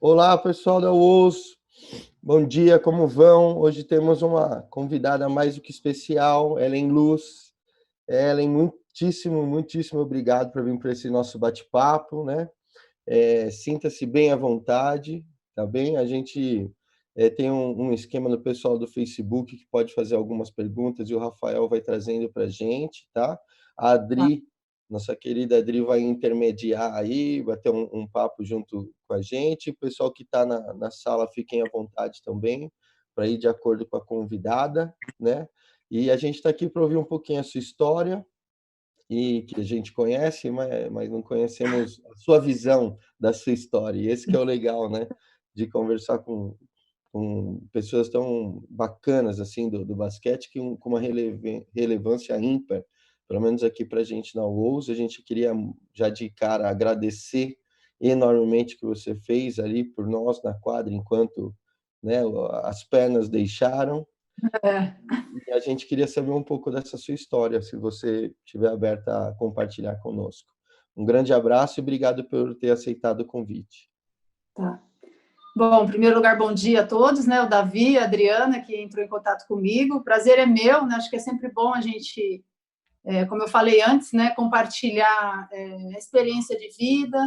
Olá, pessoal da UOS. Bom dia, como vão? Hoje temos uma convidada mais do que especial, Ellen Luz. Ellen, muitíssimo obrigado por vir para esse nosso bate-papo, né? Sinta-se bem à vontade, tá bem? A gente tem um esquema no pessoal do Facebook que pode fazer algumas perguntas e o Rafael vai trazendo para a gente, tá? A Adri, nossa querida Adri, vai intermediar aí, vai ter um papo junto com a gente. O pessoal que está na sala, fiquem à vontade também, para ir de acordo com a convidada, né? E a gente está aqui para ouvir um pouquinho a sua história, e que a gente conhece, mas não conhecemos a sua visão da sua história. E esse que é o legal, né? De conversar com pessoas tão bacanas assim do basquete, com uma relevância ímpar, pelo menos aqui para a gente na UOS. A gente queria já de cara agradecer enormemente o que você fez ali por nós na quadra, enquanto, né, as pernas deixaram. É. E a gente queria saber um pouco dessa sua história, se você estiver aberta a compartilhar conosco. Um grande abraço e obrigado por ter aceitado o convite. Tá. Bom, em primeiro lugar, bom dia a todos, né? O Davi, a Adriana, que entrou em contato comigo. O prazer é meu, né? Acho que é sempre bom a gente, como eu falei antes, né? Compartilhar experiência de vida,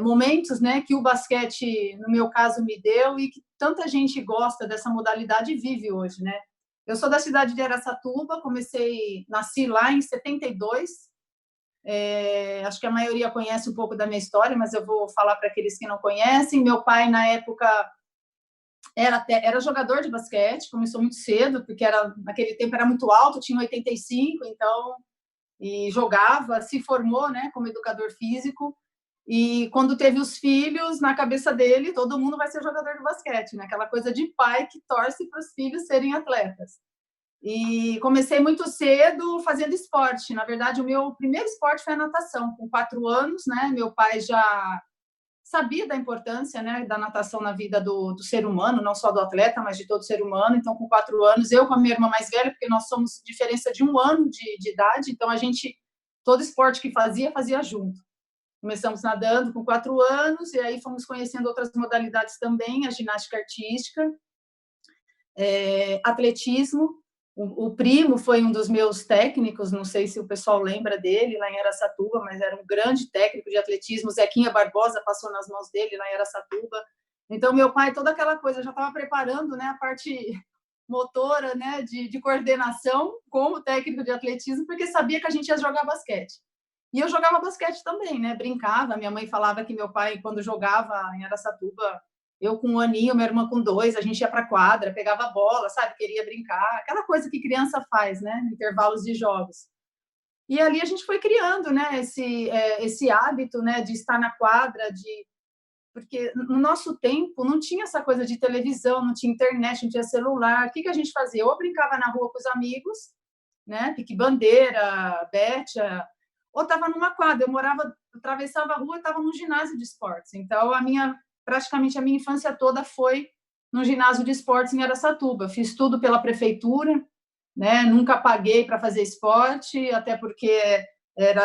momentos, né? Que o basquete, no meu caso, me deu e que tanta gente gosta dessa modalidade e vive hoje, né? Eu sou da cidade de Araçatuba, nasci lá em 72. Acho que a maioria conhece um pouco da minha história, mas eu vou falar para aqueles que não conhecem. Meu pai, na época, era jogador de basquete, começou muito cedo, porque naquele tempo era muito alto, tinha 85, então, e jogava, se formou, né, como educador físico. E quando teve os filhos, na cabeça dele, todo mundo vai ser jogador de basquete, né? Aquela coisa de pai que torce para os filhos serem atletas. E comecei muito cedo fazendo esporte. Na verdade, o meu primeiro esporte foi a natação, com 4 anos, né? Meu pai já sabia da importância, né, da natação na vida do ser humano, não só do atleta, mas de todo ser humano. Então, com 4 anos, eu com a minha irmã mais velha, porque nós somos diferença de 1 ano de idade, então todo esporte que fazia junto. Começamos nadando com 4 anos, e aí fomos conhecendo outras modalidades também, a ginástica artística, atletismo. O primo foi um dos meus técnicos, não sei se o pessoal lembra dele, lá em Araçatuba, mas era um grande técnico de atletismo. Zequinha Barbosa passou nas mãos dele lá em Araçatuba. Então, meu pai, toda aquela coisa, já estava preparando, né, a parte motora, né, de coordenação como técnico de atletismo, porque sabia que a gente ia jogar basquete. E eu jogava basquete também, né, brincava. Minha mãe falava que meu pai, quando jogava em Araçatuba, eu com 1 aninho, minha irmã com 2, a gente ia para a quadra, pegava a bola, sabe? Queria brincar. Aquela coisa que criança faz, né? Intervalos de jogos. E ali a gente foi criando, né? Esse hábito, né? De estar na quadra, porque no nosso tempo não tinha essa coisa de televisão, não tinha internet, não tinha celular. O que a gente fazia? Ou brincava na rua com os amigos, né? Pique-bandeira, becha, ou estava numa quadra. Atravessava a rua e estava num ginásio de esportes. Então, praticamente a minha infância toda foi no ginásio de esportes em Araçatuba. Fiz tudo pela prefeitura, né? Nunca paguei para fazer esporte, até porque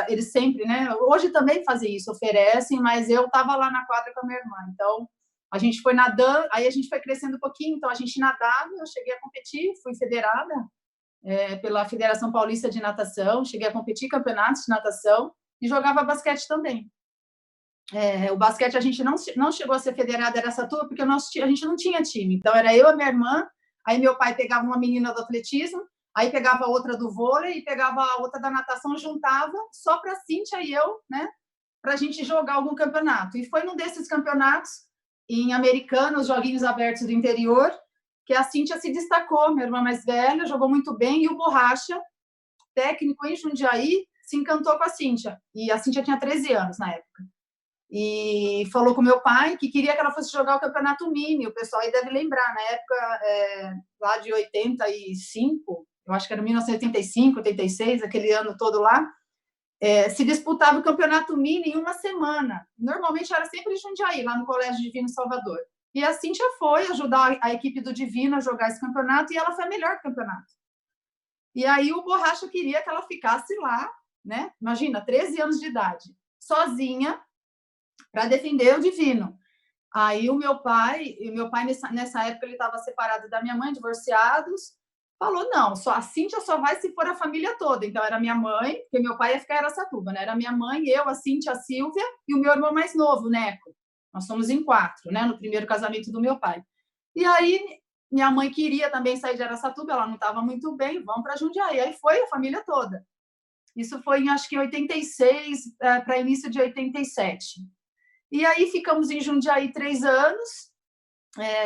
eles sempre, né? Hoje também fazem isso, oferecem, mas eu estava lá na quadra com a minha irmã. Então, a gente foi nadando, aí a gente foi crescendo um pouquinho, então a gente nadava, eu cheguei a competir, fui federada pela Federação Paulista de Natação, cheguei a competir em campeonatos de natação e jogava basquete também. O basquete a gente não chegou a ser federada em Araçatuba porque a gente não tinha time. Então, era eu e a minha irmã, aí meu pai pegava uma menina do atletismo, aí pegava outra do vôlei e pegava a outra da natação, juntava só para a Cíntia e eu, né, para a gente jogar algum campeonato. E foi num desses campeonatos, em Americana, os Joguinhos Abertos do Interior, que a Cíntia se destacou, minha irmã mais velha, jogou muito bem, e o Borracha, técnico em Jundiaí, se encantou com a Cíntia. E a Cíntia tinha 13 anos na época. E falou com meu pai que queria que ela fosse jogar o campeonato mini. O pessoal aí deve lembrar, na época lá de 85, eu acho que era 1985, 86, aquele ano todo lá, se disputava o campeonato mini em uma semana. Normalmente era sempre em Jundiaí, lá no Colégio Divino Salvador. E a Cíntia foi ajudar a equipe do Divino a jogar esse campeonato e ela foi a melhor do campeonato. E aí o Borracha queria que ela ficasse lá, né? Imagina, 13 anos de idade, sozinha, para defender o Divino. Aí o meu pai nessa época ele estava separado da minha mãe, divorciados, falou, não, só a Cíntia só vai se for a família toda. Então era minha mãe, porque meu pai ia ficar em Araçatuba, né? Era minha mãe, eu, a Cíntia, a Silvia e o meu irmão mais novo, o Neco. Nós somos em 4, né? No primeiro casamento do meu pai. E aí minha mãe queria também sair de Araçatuba, ela não estava muito bem, vamos para Jundiaí. Aí foi a família toda. Isso foi, acho que em 86 para início de 87. E aí ficamos em Jundiaí 3 anos,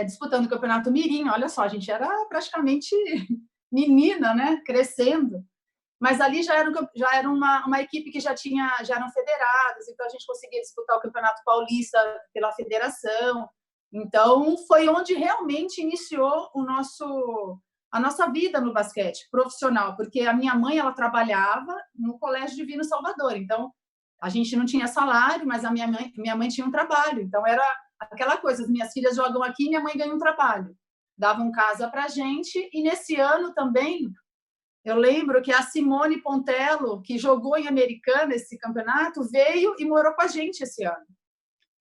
disputando o Campeonato Mirim. Olha só, a gente era praticamente menina, né? Crescendo. Mas ali já era uma equipe que já eram federados, então a gente conseguia disputar o Campeonato Paulista pela federação. Então, foi onde realmente iniciou a nossa vida no basquete profissional, porque a minha mãe ela trabalhava no Colégio Divino Salvador, então a gente não tinha salário, mas a minha mãe tinha um trabalho, então era aquela coisa, as minhas filhas jogam aqui e minha mãe ganha um trabalho, davam casa para a gente, e nesse ano também, eu lembro que a Simone Pontello, que jogou em Americana esse campeonato, veio e morou com a gente esse ano.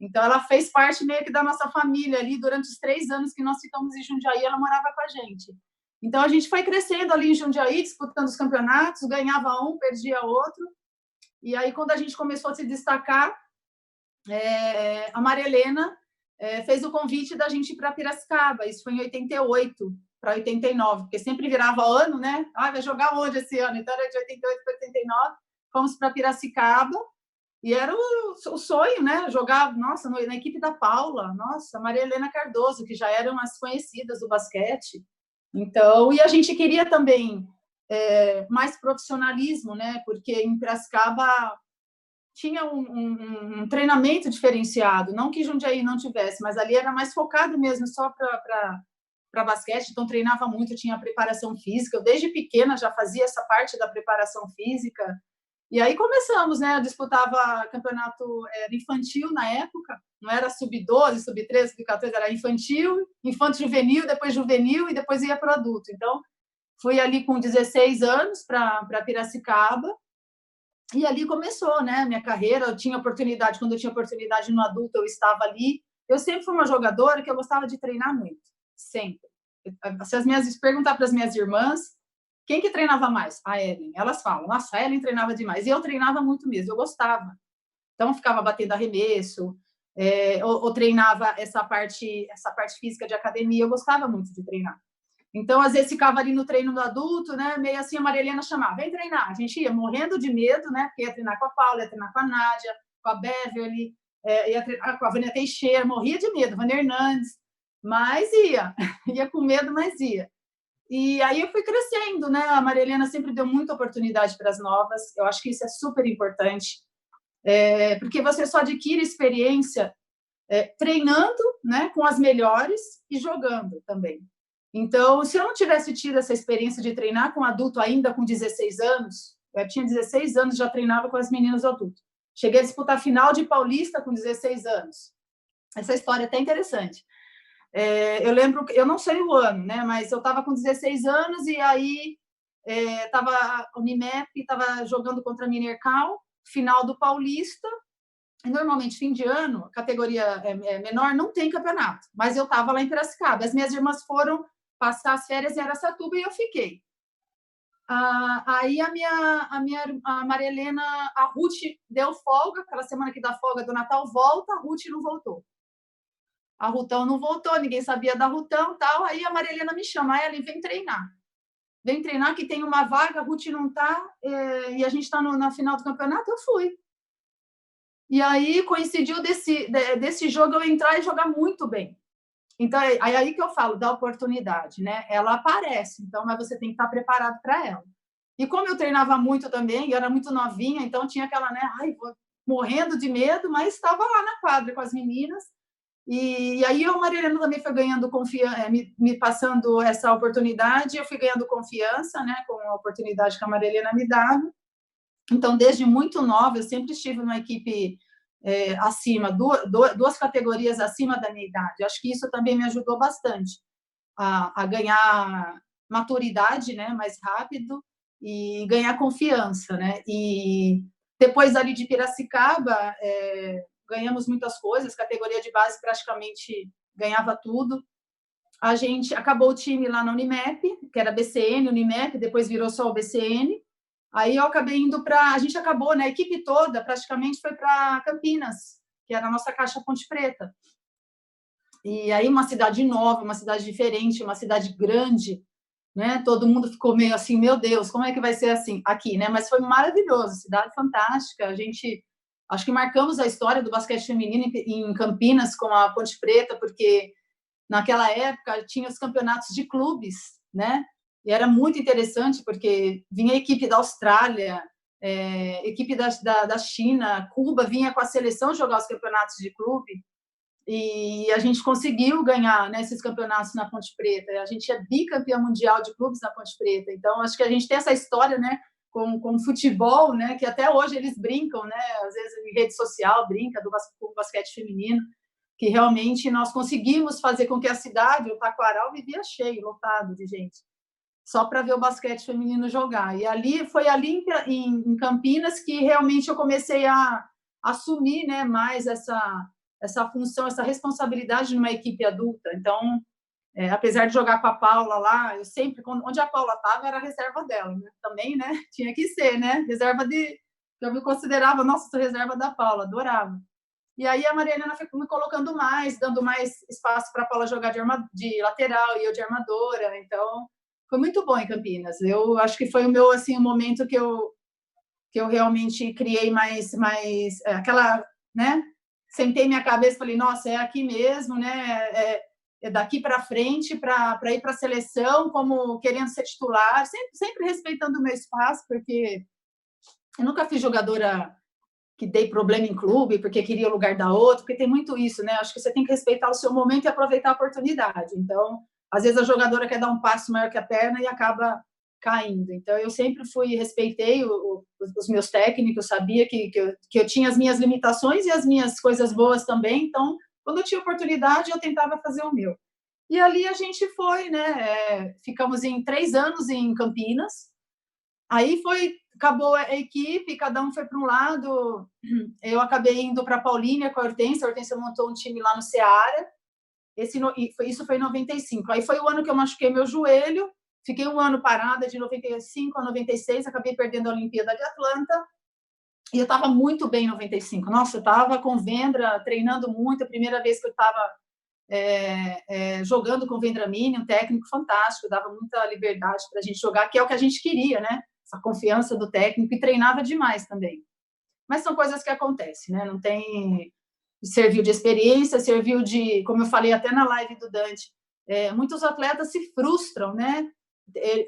Então, ela fez parte meio que da nossa família ali, durante os 3 anos que nós ficamos em Jundiaí, ela morava com a gente. Então, a gente foi crescendo ali em Jundiaí, disputando os campeonatos, ganhava um, perdia outro. E aí, quando a gente começou a se destacar, a Maria Helena fez o convite da gente ir para Piracicaba. Isso foi em 88 para 89, porque sempre virava ano, né? Ah, vai jogar onde esse ano? Então, era de 88 para 89. Fomos para Piracicaba. E era o sonho, né? Jogar, nossa, na equipe da Paula, nossa, Maria Helena Cardoso, que já eram as conhecidas do basquete. Então, e a gente queria também mais profissionalismo, né? Porque em Piracicaba tinha um treinamento diferenciado, não que Jundiaí não tivesse, mas ali era mais focado mesmo só para basquete, então treinava muito, tinha preparação física. Eu, desde pequena, já fazia essa parte da preparação física. E aí começamos, né? Eu disputava campeonato infantil na época, não era sub-12, sub-13, sub-14, era infantil, infanto-juvenil, depois juvenil e depois ia para o adulto. Então, fui ali com 16 anos para Piracicaba e ali começou, né? Minha carreira. Eu tinha oportunidade, quando eu tinha oportunidade no adulto, eu estava ali. Eu sempre fui uma jogadora que eu gostava de treinar muito, sempre. Se perguntar para as minhas irmãs, quem que treinava mais? A Ellen. Elas falam, nossa, a Ellen treinava demais. E eu treinava muito mesmo, eu gostava. Então, ficava batendo arremesso, ou treinava essa parte física de academia, eu gostava muito de treinar. Então, às vezes, ficava ali no treino do adulto, né? Meio assim, a Maria Helena chamava, vem treinar. A gente ia morrendo de medo, né? Porque ia treinar com a Paula, ia treinar com a Nádia, com a Beverly, ia treinar com a Vânia Teixeira, morria de medo, Vânia Hernandes, mas ia com medo, mas ia. E aí eu fui crescendo, né? A Maria Helena sempre deu muita oportunidade para as novas. Eu acho que isso é super importante, porque você só adquire experiência treinando, né, com as melhores e jogando também. Então, se eu não tivesse tido essa experiência de treinar com adulto ainda com 16 anos, eu tinha 16 anos, já treinava com as meninas do adulto. Cheguei a disputar a final de Paulista com 16 anos. Essa história é até interessante. Eu lembro, eu não sei o ano, né? Mas eu estava com 16 anos e aí estava a Unimep, estava jogando contra a Minercal, final do Paulista. E normalmente, fim de ano, categoria menor, não tem campeonato. Mas eu estava lá em Piracicaba. As minhas irmãs foram passar as férias em Araçatuba e eu fiquei. Aí a Maria Helena, a Ruth deu folga, aquela semana que dá folga do Natal, volta, a Ruth não voltou. A Rutão não voltou, ninguém sabia da Rutão, tal. Aí a Maria Helena me chama, ela vem treinar. Vem treinar que tem uma vaga, a Ruth não está, e a gente está na final do campeonato, eu fui. E aí coincidiu desse jogo eu entrar e jogar muito bem. Então, é aí que eu falo da oportunidade, né? Ela aparece, então, mas você tem que estar preparado para ela. E como eu treinava muito também, eu era muito novinha, então tinha aquela, né? Ai, morrendo de medo, mas estava lá na quadra com as meninas. E aí a Maria Helena também foi ganhando confiança, me passando essa oportunidade, eu fui ganhando confiança, né, com a oportunidade que a Maria Helena me dava. Então, desde muito nova, eu sempre estive numa equipe acima, duas categorias acima da minha idade. Acho que isso também me ajudou bastante a ganhar maturidade, né, mais rápido e ganhar confiança, né. E depois ali de Piracicaba, ganhamos muitas coisas, categoria de base praticamente ganhava tudo. A gente acabou o time lá na Unimep, que era BCN, Unimep, depois virou só o BCN. Aí eu acabei indo para... A gente acabou, né? A equipe toda praticamente foi para Campinas, que era a nossa Caixa Ponte Preta. E aí uma cidade nova, uma cidade diferente, uma cidade grande, né? Todo mundo ficou meio assim, meu Deus, como é que vai ser assim aqui, né? Mas foi maravilhoso, cidade fantástica. A gente, acho que marcamos a história do basquete feminino em Campinas com a Ponte Preta, porque naquela época tinha os campeonatos de clubes, né? E era muito interessante porque vinha a equipe da Austrália, equipe da China, Cuba vinha com a seleção jogar os campeonatos de clube. E a gente conseguiu ganhar, né, esses campeonatos na Ponte Preta. A gente é bicampeã mundial de clubes na Ponte Preta. Então, acho que a gente tem essa história, né, com o futebol, né, que até hoje eles brincam, né, às vezes em rede social, brinca com o basquete feminino, que realmente nós conseguimos fazer com que a cidade, o Taquaral, vivia cheio, lotado de gente, só para ver o basquete feminino jogar. E foi ali em Campinas que realmente eu comecei a assumir, né, mais essa função, essa responsabilidade numa equipe adulta. Então, apesar de jogar com a Paula lá, eu sempre, onde a Paula estava, era a reserva dela, né? Também, né? Tinha que ser, né? Eu me considerava, nossa, sou reserva da Paula, adorava. E aí a Maria Helena foi me colocando mais, dando mais espaço para a Paula jogar de lateral e eu de armadora. Então, foi muito bom em Campinas. Eu acho que foi o meu, assim, o momento que eu realmente criei mais aquela, né? Sentei minha cabeça e falei, nossa, é aqui mesmo, né? É daqui para frente para ir para a seleção, como querendo ser titular, sempre respeitando o meu espaço, porque eu nunca fui jogadora que dei problema em clube, porque queria o lugar da outra, porque tem muito isso, né? Acho que você tem que respeitar o seu momento e aproveitar a oportunidade. Então, às vezes a jogadora quer dar um passo maior que a perna e acaba caindo. Então, eu sempre respeitei os meus técnicos, sabia que eu tinha as minhas limitações e as minhas coisas boas também. Então, quando eu tinha oportunidade, eu tentava fazer o meu. E ali a gente foi, né? Ficamos em 3 anos em Campinas. Aí acabou a equipe, cada um foi para um lado. Eu acabei indo para a Paulínia com a Hortência montou um time lá no Ceará. Isso foi em 95. Aí foi o ano que eu machuquei meu joelho, fiquei um ano parada, de 95 a 96, acabei perdendo a Olimpíada de Atlanta, e eu estava muito bem em 95. Nossa, eu estava com Vendra, treinando muito, a primeira vez que eu estava jogando com o Vendramini, um técnico fantástico, dava muita liberdade para a gente jogar, que é o que a gente queria, né? Essa confiança do técnico, e treinava demais também. Mas são coisas que acontecem, né? Não tem... Serviu de experiência, serviu de... Como eu falei até na live do Dante, muitos atletas se frustram, né?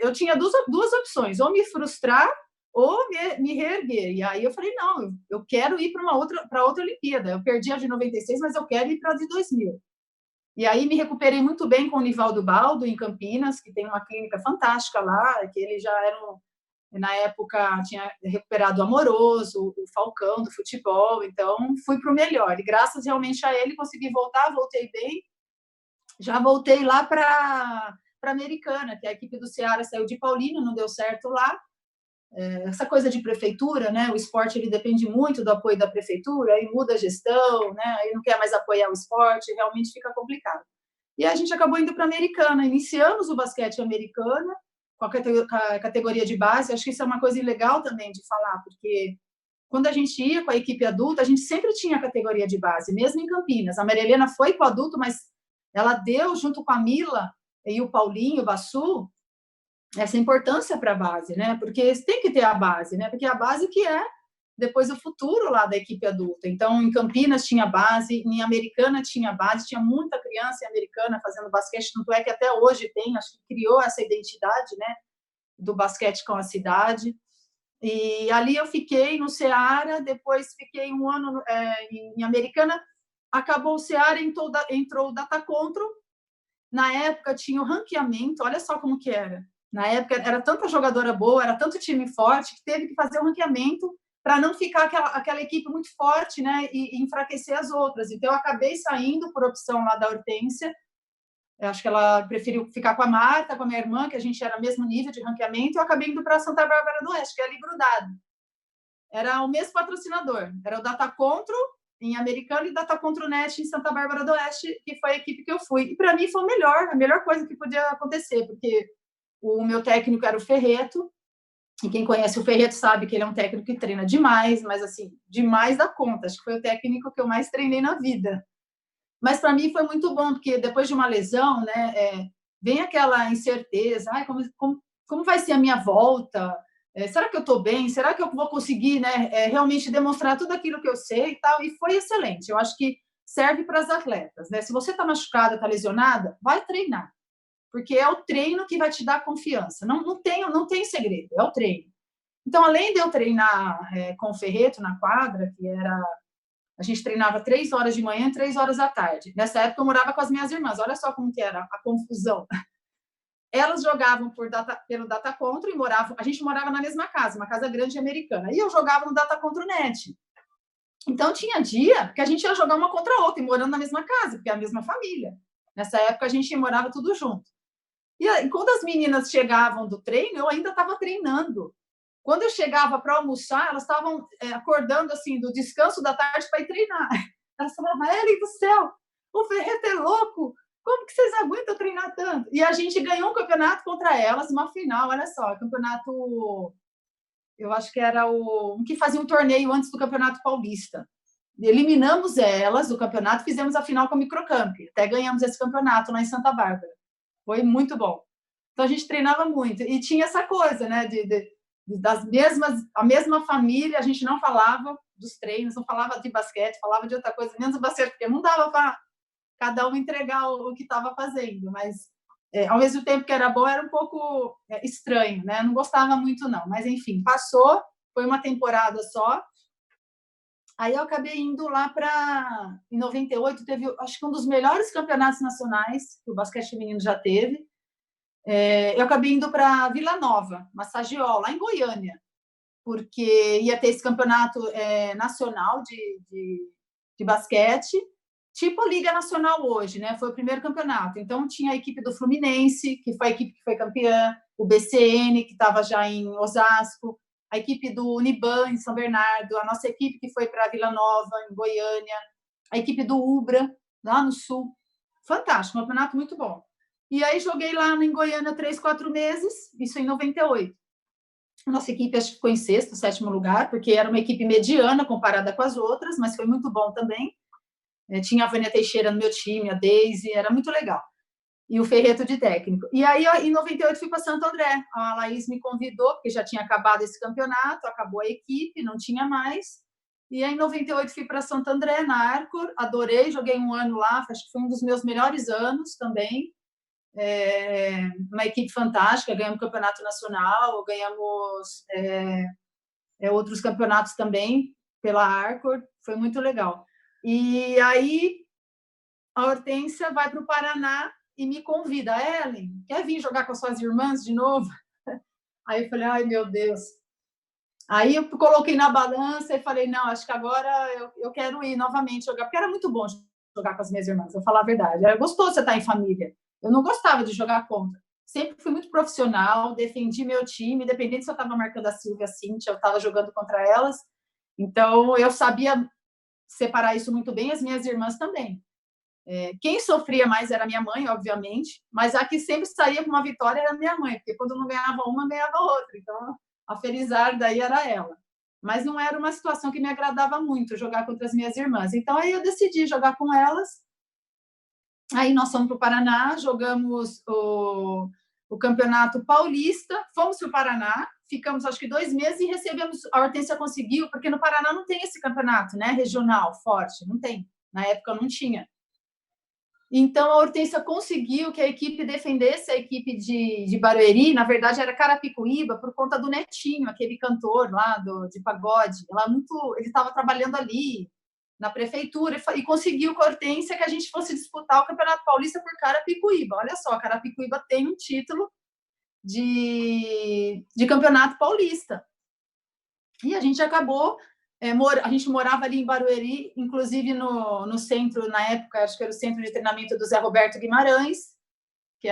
Eu tinha duas opções, ou me frustrar ou me reerguer. E aí eu falei, não, eu quero ir para outra Olimpíada. Eu perdi a de 96, mas eu quero ir para a de 2000. E aí me recuperei muito bem com o Nivaldo Baldo, em Campinas, que tem uma clínica fantástica lá, que ele já era na época tinha recuperado o Amoroso, o Falcão do futebol, então fui para o melhor. E graças realmente a ele consegui voltar, voltei bem. Já voltei lá para Americana, que a equipe do Ceará saiu de Paulínia, não deu certo lá. Essa coisa de prefeitura, né? O esporte ele depende muito do apoio da prefeitura, aí muda a gestão, né? Aí não quer mais apoiar o esporte, realmente fica complicado. E a gente acabou indo para a Americana, iniciamos o basquete Americana com a categoria de base. Acho que isso é uma coisa legal também de falar, porque quando a gente ia com a equipe adulta, a gente sempre tinha a categoria de base, mesmo em Campinas. A Maria Helena foi com o adulto, mas ela deu, junto com a Mila e o Paulinho, o Bassu, essa importância para a base, né? Porque tem que ter a base, né? Porque a base que é depois o futuro lá da equipe adulta. Então, em Campinas tinha base, em Americana tinha base, tinha muita criança em Americana fazendo basquete, tanto é que até hoje tem, acho que criou essa identidade, né, do basquete com a cidade. E ali eu fiquei no Ceará, depois fiquei um ano em Americana, acabou o Ceará, entrou o Data Control. Na época tinha o ranqueamento, olha só como que era. Na época era tanta jogadora boa, era tanto time forte, que teve que fazer o ranqueamento para não ficar aquela equipe muito forte, né, e enfraquecer as outras. Então, eu acabei saindo por opção lá da Hortência. Eu acho que ela preferiu ficar com a Marta, com a minha irmã, que a gente era mesmo nível de ranqueamento, e eu acabei indo para Santa Bárbara do Oeste, que é ali grudado. Era o mesmo patrocinador, era o Data Control em Americana e Data Contra o Net em Santa Bárbara do Oeste, que foi a equipe que eu fui. E para mim foi a melhor coisa que podia acontecer, porque o meu técnico era o Ferreto, e quem conhece o Ferreto sabe que ele é um técnico que treina demais, mas assim, demais da conta. Acho que foi o técnico que eu mais treinei na vida. Mas para mim foi muito bom, porque depois de uma lesão, né, vem aquela incerteza, como vai ser a minha volta? Será que eu estou bem? Será que eu vou conseguir, né, realmente demonstrar tudo aquilo que eu sei e tal? E foi excelente. Eu acho que serve para as atletas, né? Se você está machucada, está lesionada, vai treinar, porque é o treino que vai te dar confiança. Não tem segredo, é o treino. Então, além de eu treinar com o Ferreto na quadra, a gente treinava 3 horas de manhã e 3 horas à tarde. Nessa época, eu morava com as minhas irmãs. Olha só como que era a confusão. Elas jogavam pelo Data Contra e a gente morava na mesma casa, uma casa grande americana. E eu jogava no Data Contra o Net. Então, tinha dia que a gente ia jogar uma contra a outra, e morando na mesma casa, porque é a mesma família. Nessa época, a gente morava tudo junto. E quando as meninas chegavam do treino, eu ainda estava treinando. Quando eu chegava para almoçar, elas estavam acordando assim do descanso da tarde para ir treinar. Elas falavam, Ellen do céu, o Ferreto é louco, como que vocês aguentam treinar tanto? E a gente ganhou um campeonato contra elas, uma final, olha só, campeonato, eu acho que era um que fazia um torneio antes do Campeonato Paulista. Eliminamos elas do campeonato, fizemos a final com a Microcamp, até ganhamos esse campeonato lá em Santa Bárbara. Foi muito bom. Então a gente treinava muito e tinha essa coisa, né, a mesma família, a gente não falava dos treinos, não falava de basquete, falava de outra coisa, menos o basquete, porque não dava para cada um entregar o que estava fazendo, mas ao mesmo tempo que era bom, era um pouco estranho, né? Não gostava muito, não, mas enfim, passou, foi uma temporada só. Aí eu acabei indo lá em 98, teve, acho que um dos melhores campeonatos nacionais que o basquete feminino já teve. Eu acabei indo para Vila Nova, Massageó, lá em Goiânia, porque ia ter esse campeonato nacional de basquete, tipo a Liga Nacional hoje, né? Foi o primeiro campeonato. Então, tinha a equipe do Fluminense, que foi a equipe que foi campeã, o BCN, que estava já em Osasco, a equipe do Uniban, em São Bernardo, a nossa equipe que foi para Vila Nova, em Goiânia, a equipe do Ubra, lá no Sul. Fantástico, um campeonato muito bom. E aí joguei lá em Goiânia 3, 4 meses, isso em 98. A nossa equipe acho que ficou em 6º, 7º lugar, porque era uma equipe mediana comparada com as outras, mas foi muito bom também. Tinha a Vânia Teixeira no meu time, a Deise, era muito legal. E o Ferreto de técnico. E aí, em 98, fui para Santo André. A Laís me convidou, porque já tinha acabado esse campeonato, acabou a equipe, não tinha mais. E aí, em 98, fui para Santo André, na Arcor, adorei, joguei um ano lá, acho que foi um dos meus melhores anos também. Uma equipe fantástica, ganhamos campeonato nacional, ganhamos outros campeonatos também pela Arcor, foi muito legal. E aí a Hortência vai para o Paraná e me convida, Ellen, quer vir jogar com as suas irmãs de novo? Aí eu falei, ai meu Deus. Aí eu coloquei na balança e falei, não, acho que agora eu quero ir novamente jogar, porque era muito bom jogar com as minhas irmãs, vou falar a verdade. Era gostoso você estar em família. Eu não gostava de jogar contra. Sempre fui muito profissional, defendi meu time, independente se eu estava marcando a Silvia, a Cíntia, eu estava jogando contra elas. Então, eu sabia separar isso muito bem, as minhas irmãs também. Quem sofria mais era minha mãe, obviamente, mas a que sempre saía com uma vitória era minha mãe, porque quando não ganhava uma, ganhava outra. Então, a Felizarda aí era ela. Mas não era uma situação que me agradava muito, jogar contra as minhas irmãs. Então, aí eu decidi jogar com elas. Aí nós fomos para o Paraná, jogamos o Campeonato Paulista, fomos para o Paraná, ficamos acho que 2 meses e recebemos, a Hortência conseguiu, porque no Paraná não tem esse campeonato, né, regional, forte, não tem, na época não tinha. Então a Hortência conseguiu que a equipe defendesse a equipe de Barueri, na verdade era Carapicuíba, por conta do Netinho, aquele cantor lá de pagode, ele estava trabalhando ali, na prefeitura, e conseguiu com a Hortência que a gente fosse disputar o Campeonato Paulista por Carapicuíba. Olha só, Carapicuíba tem um título de Campeonato Paulista. E a gente acabou, a gente morava ali em Barueri, inclusive no centro, na época, acho que era o centro de treinamento do Zé Roberto Guimarães, que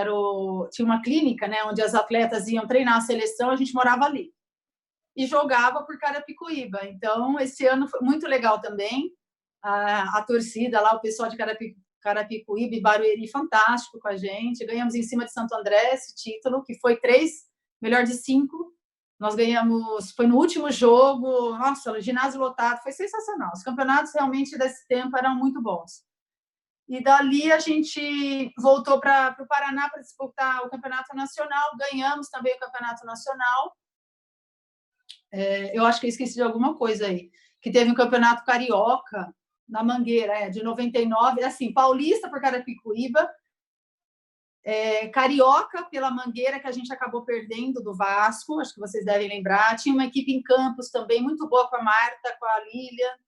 tinha uma clínica, né, onde as atletas iam treinar a seleção, a gente morava ali. E jogava por Carapicuíba. Então, esse ano foi muito legal também. a torcida lá, o pessoal de Carapicuíba e Barueri, fantástico com a gente. Ganhamos em cima de Santo André esse título, que foi 3, melhor de 5. Nós ganhamos, foi no último jogo, nossa, ginásio lotado, foi sensacional. Os campeonatos realmente desse tempo eram muito bons. E dali a gente voltou para o Paraná para disputar o campeonato nacional, ganhamos também o campeonato nacional. Eu acho que eu esqueci de alguma coisa aí, que teve um campeonato carioca na Mangueira, de 99, assim, paulista por Carapicuíba, carioca pela Mangueira, que a gente acabou perdendo do Vasco, acho que vocês devem lembrar. Tinha uma equipe em Campos também, muito boa com a Marta, com a Lília.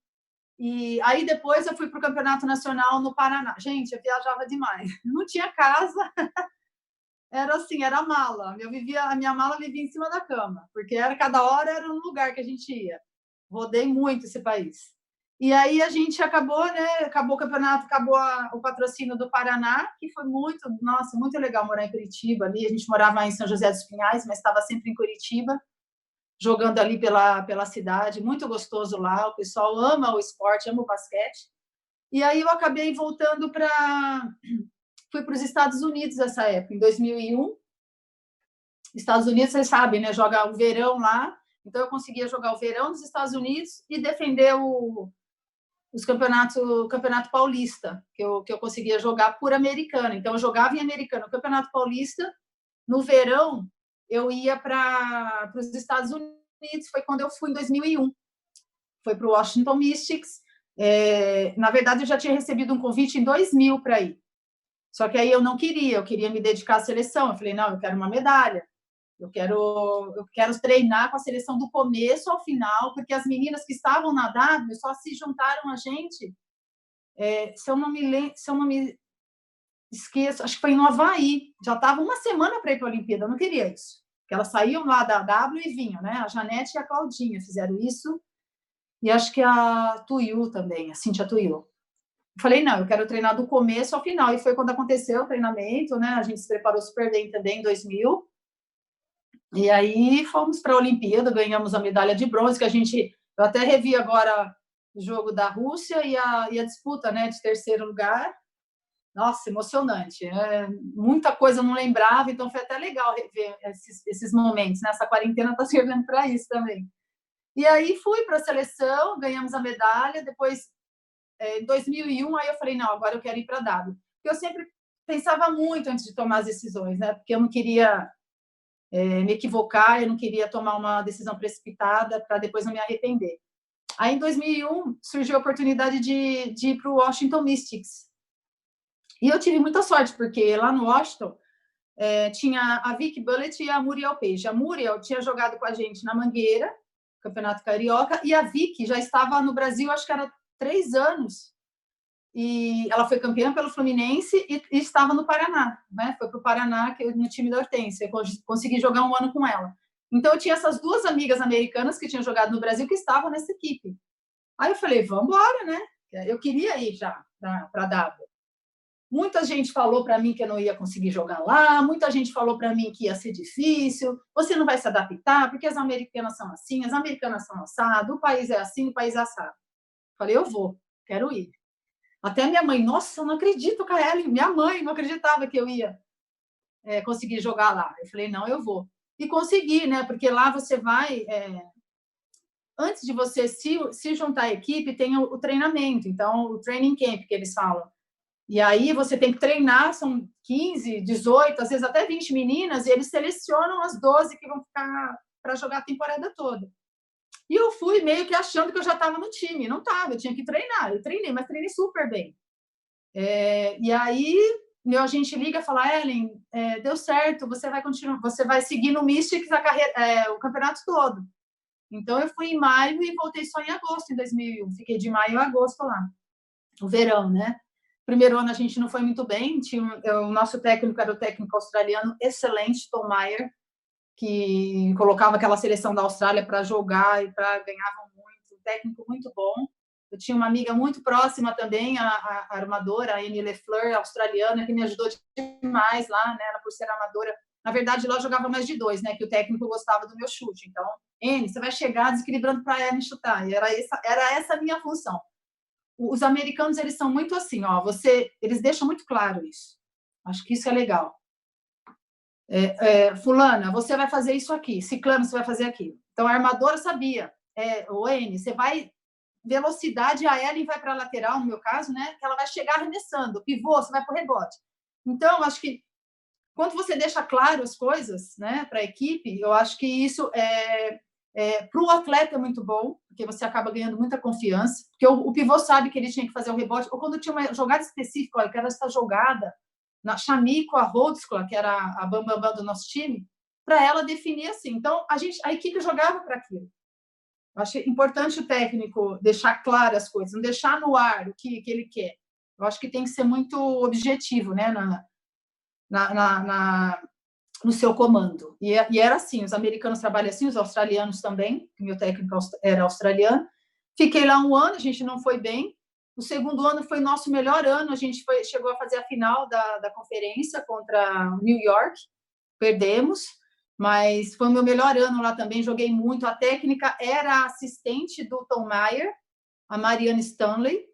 E aí depois eu fui para o Campeonato Nacional no Paraná. Gente, eu viajava demais. Não tinha casa, era assim, era mala. A minha mala vivia em cima da cama, porque cada hora era um lugar que a gente ia. Rodei muito esse país. E aí a gente acabou, né? Acabou o campeonato, acabou o patrocínio do Paraná, que foi muito, nossa, muito legal morar em Curitiba ali. A gente morava em São José dos Pinhais, mas estava sempre em Curitiba, jogando ali pela cidade, muito gostoso lá. O pessoal ama o esporte, ama o basquete. E aí eu acabei voltando fui para os Estados Unidos nessa época, em 2001. Estados Unidos, vocês sabem, né? Joga o verão lá. Então eu conseguia jogar o verão nos Estados Unidos e defender o campeonato paulista, que eu conseguia jogar por Americana. Então eu jogava em Americana. O Campeonato Paulista, no verão, eu ia para os Estados Unidos. Foi quando eu fui em 2001. Foi para o Washington Mystics. Na verdade, eu já tinha recebido um convite em 2000 para ir. Só que aí eu não queria, eu queria me dedicar à seleção. Eu falei, não, eu quero uma medalha. Eu quero treinar com a seleção do começo ao final, porque as meninas que estavam na W só se juntaram a gente, se eu não me esqueço, acho que foi no Havaí. Já estava uma semana para ir para a Olimpíada, eu não queria isso. Porque elas saíam lá da W e vinham, né? A Janete e a Claudinha fizeram isso, e acho que a Tuiu também, a Cíntia Tuiu. Eu falei, não, eu quero treinar do começo ao final. E foi quando aconteceu o treinamento, né? A gente se preparou super bem também em 2000. E aí fomos para a Olimpíada, ganhamos a medalha de bronze, que eu até revi agora o jogo da Rússia e a disputa, né, de terceiro lugar. Nossa, emocionante. Muita coisa eu não lembrava, então foi até legal rever esses momentos. Né? Essa quarentena está servindo para isso também. E aí fui para a seleção, ganhamos a medalha. Depois, em 2001, aí eu falei, não, agora eu quero ir para a W. Porque eu sempre pensava muito antes de tomar as decisões, né? Porque eu não queria me equivocar, eu não queria tomar uma decisão precipitada para depois não me arrepender. Aí, em 2001, surgiu a oportunidade de ir para o Washington Mystics. E eu tive muita sorte, porque lá no Washington tinha a Vicky Bullitt e a Muriel Page. A Muriel tinha jogado com a gente na Mangueira, Campeonato Carioca, e a Vicky já estava no Brasil, acho que era 3 anos. E ela foi campeã pelo Fluminense e estava no Paraná, né? Foi para o Paraná, no time da Hortência. Eu consegui jogar 1 ano com ela. Então, eu tinha essas 2 amigas americanas que tinham jogado no Brasil que estavam nessa equipe. Aí eu falei, vamos embora, né? Eu queria ir já para a W. Muita gente falou para mim que eu não ia conseguir jogar lá, muita gente falou para mim que ia ser difícil, você não vai se adaptar, porque as americanas são assim, as americanas são assado, o país é assim, o país é assado. Falei, eu vou, quero ir. Até minha mãe, nossa, eu não acredito, Kaeli, minha mãe não acreditava que eu ia conseguir jogar lá. Eu falei, não, eu vou. E consegui, né? Porque lá você vai... antes de você se juntar à equipe, tem o treinamento. Então, o training camp, que eles falam. E aí você tem que treinar, são 15, 18, às vezes até 20 meninas, e eles selecionam as 12 que vão ficar para jogar a temporada toda. E eu fui meio que achando que eu já estava no time. Não estava, eu tinha que treinar. Eu treinei, mas treinei super bem. E aí, meu agente liga e fala, Ellen, deu certo, você vai continuar, você vai seguir no Mystics o campeonato todo. Então, eu fui em maio e voltei só em agosto, em 2001. Fiquei de maio a agosto lá, o verão, né? Primeiro ano a gente não foi muito bem. O nosso técnico era o técnico australiano excelente, Tom Meyer, que colocava aquela seleção da Austrália para jogar e ganhavam muito, um técnico muito bom. Eu tinha uma amiga muito próxima também, a armadora, a Emily Fleur, australiana, que me ajudou demais lá, né, por ser armadora. Na verdade, lá eu jogava mais de 2, né, que o técnico gostava do meu chute. Então, Ene, você vai chegar desequilibrando para a Ellen chutar. E era essa a minha função. os americanos, eles são muito assim, ó, eles deixam muito claro isso. Acho que isso é legal. Fulana, você vai fazer isso aqui. Ciclano, você vai fazer aquilo. Então, a armadora sabia. O N, você vai... Velocidade, a Ellen vai para a lateral, no meu caso, né? Que ela vai chegar arremessando. O pivô, você vai para o rebote. Então, acho que quando você deixa claro as coisas, né, para a equipe, eu acho que isso para o atleta é muito bom, porque você acaba ganhando muita confiança, porque o pivô sabe que ele tinha que fazer o rebote, ou quando tinha uma jogada específica, olha, eu quero essa jogada na Chami com a Rodskla, que era a bambambam do nosso time, para ela definir assim. Então, a equipe jogava para aquilo. Eu acho importante o técnico deixar claras as coisas, não deixar no ar o que ele quer. Eu acho que tem que ser muito objetivo, né, no seu comando. E era assim, os americanos trabalham assim, os australianos também, que meu técnico era australiano. Fiquei lá um ano, a gente não foi bem. O segundo ano foi nosso melhor ano, a gente chegou a fazer a final da conferência contra New York, perdemos, mas foi o meu melhor ano lá também, joguei muito. A técnica era a assistente do Tom Meyer, a Marianne Stanley,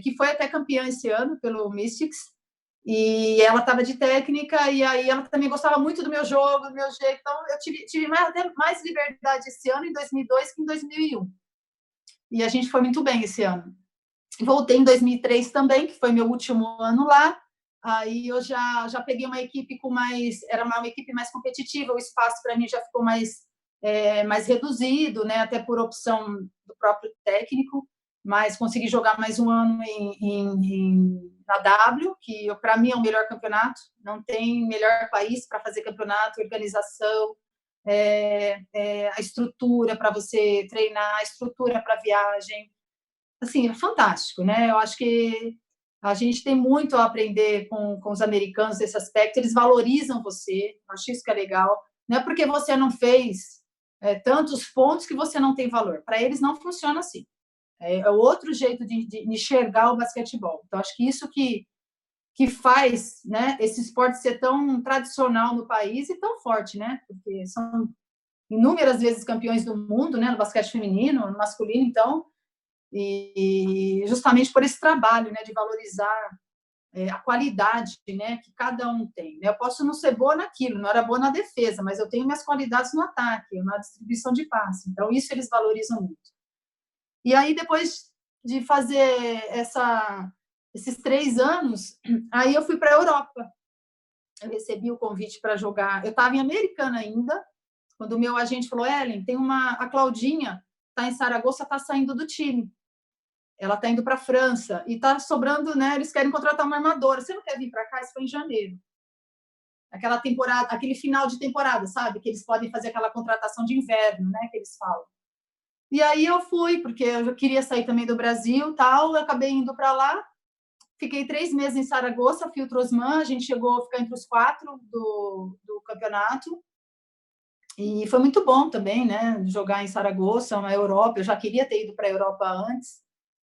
que foi até campeã esse ano pelo Mystics, e ela estava de técnica, e aí ela também gostava muito do meu jogo, do meu jeito, então eu tive até mais liberdade esse ano, em 2002, que em 2001. E a gente foi muito bem esse ano. Voltei em 2003 também, que foi meu último ano lá, aí eu já peguei uma equipe era uma equipe mais competitiva, o espaço para mim já ficou mais reduzido, né, até por opção do próprio técnico, mas consegui jogar mais um ano na W, que para mim é o melhor campeonato, não tem melhor país para fazer campeonato, organização, a estrutura para você treinar, a estrutura para viagem, assim, é fantástico, né? Eu acho que a gente tem muito a aprender com os americanos nesse aspecto, eles valorizam você, acho isso que é legal, não é porque você não fez tantos pontos que você não tem valor, para eles não funciona assim. É outro jeito de enxergar o basquetebol. Então, acho que isso que faz, né, esse esporte ser tão tradicional no país e tão forte, né? Porque são inúmeras vezes campeões do mundo, né, no basquete feminino, no masculino, então, e justamente por esse trabalho, né, de valorizar a qualidade, né, que cada um tem. Eu posso não ser boa naquilo, não era boa na defesa, mas eu tenho minhas qualidades no ataque, na distribuição de passe. Então, isso eles valorizam muito. E aí, depois de fazer esses 3 anos, aí eu fui para a Europa. Eu recebi o convite para jogar. Eu estava em Americana ainda, quando o meu agente falou, Ellen, a Claudinha está em Saragoça, está saindo do time. Ela está indo para a França e está sobrando, né? Eles querem contratar uma armadora. Você não quer vir para cá? Isso foi em janeiro. Aquela temporada, aquele final de temporada, sabe? Que eles podem fazer aquela contratação de inverno, né? Que eles falam. E aí eu fui, porque eu queria sair também do Brasil, tal. Eu acabei indo para lá. Fiquei 3 meses em Saragoça, Filtro Osman. A gente chegou a ficar entre os 4 do campeonato. E foi muito bom também, né? Jogar em Saragoça, na Europa. Eu já queria ter ido para a Europa antes,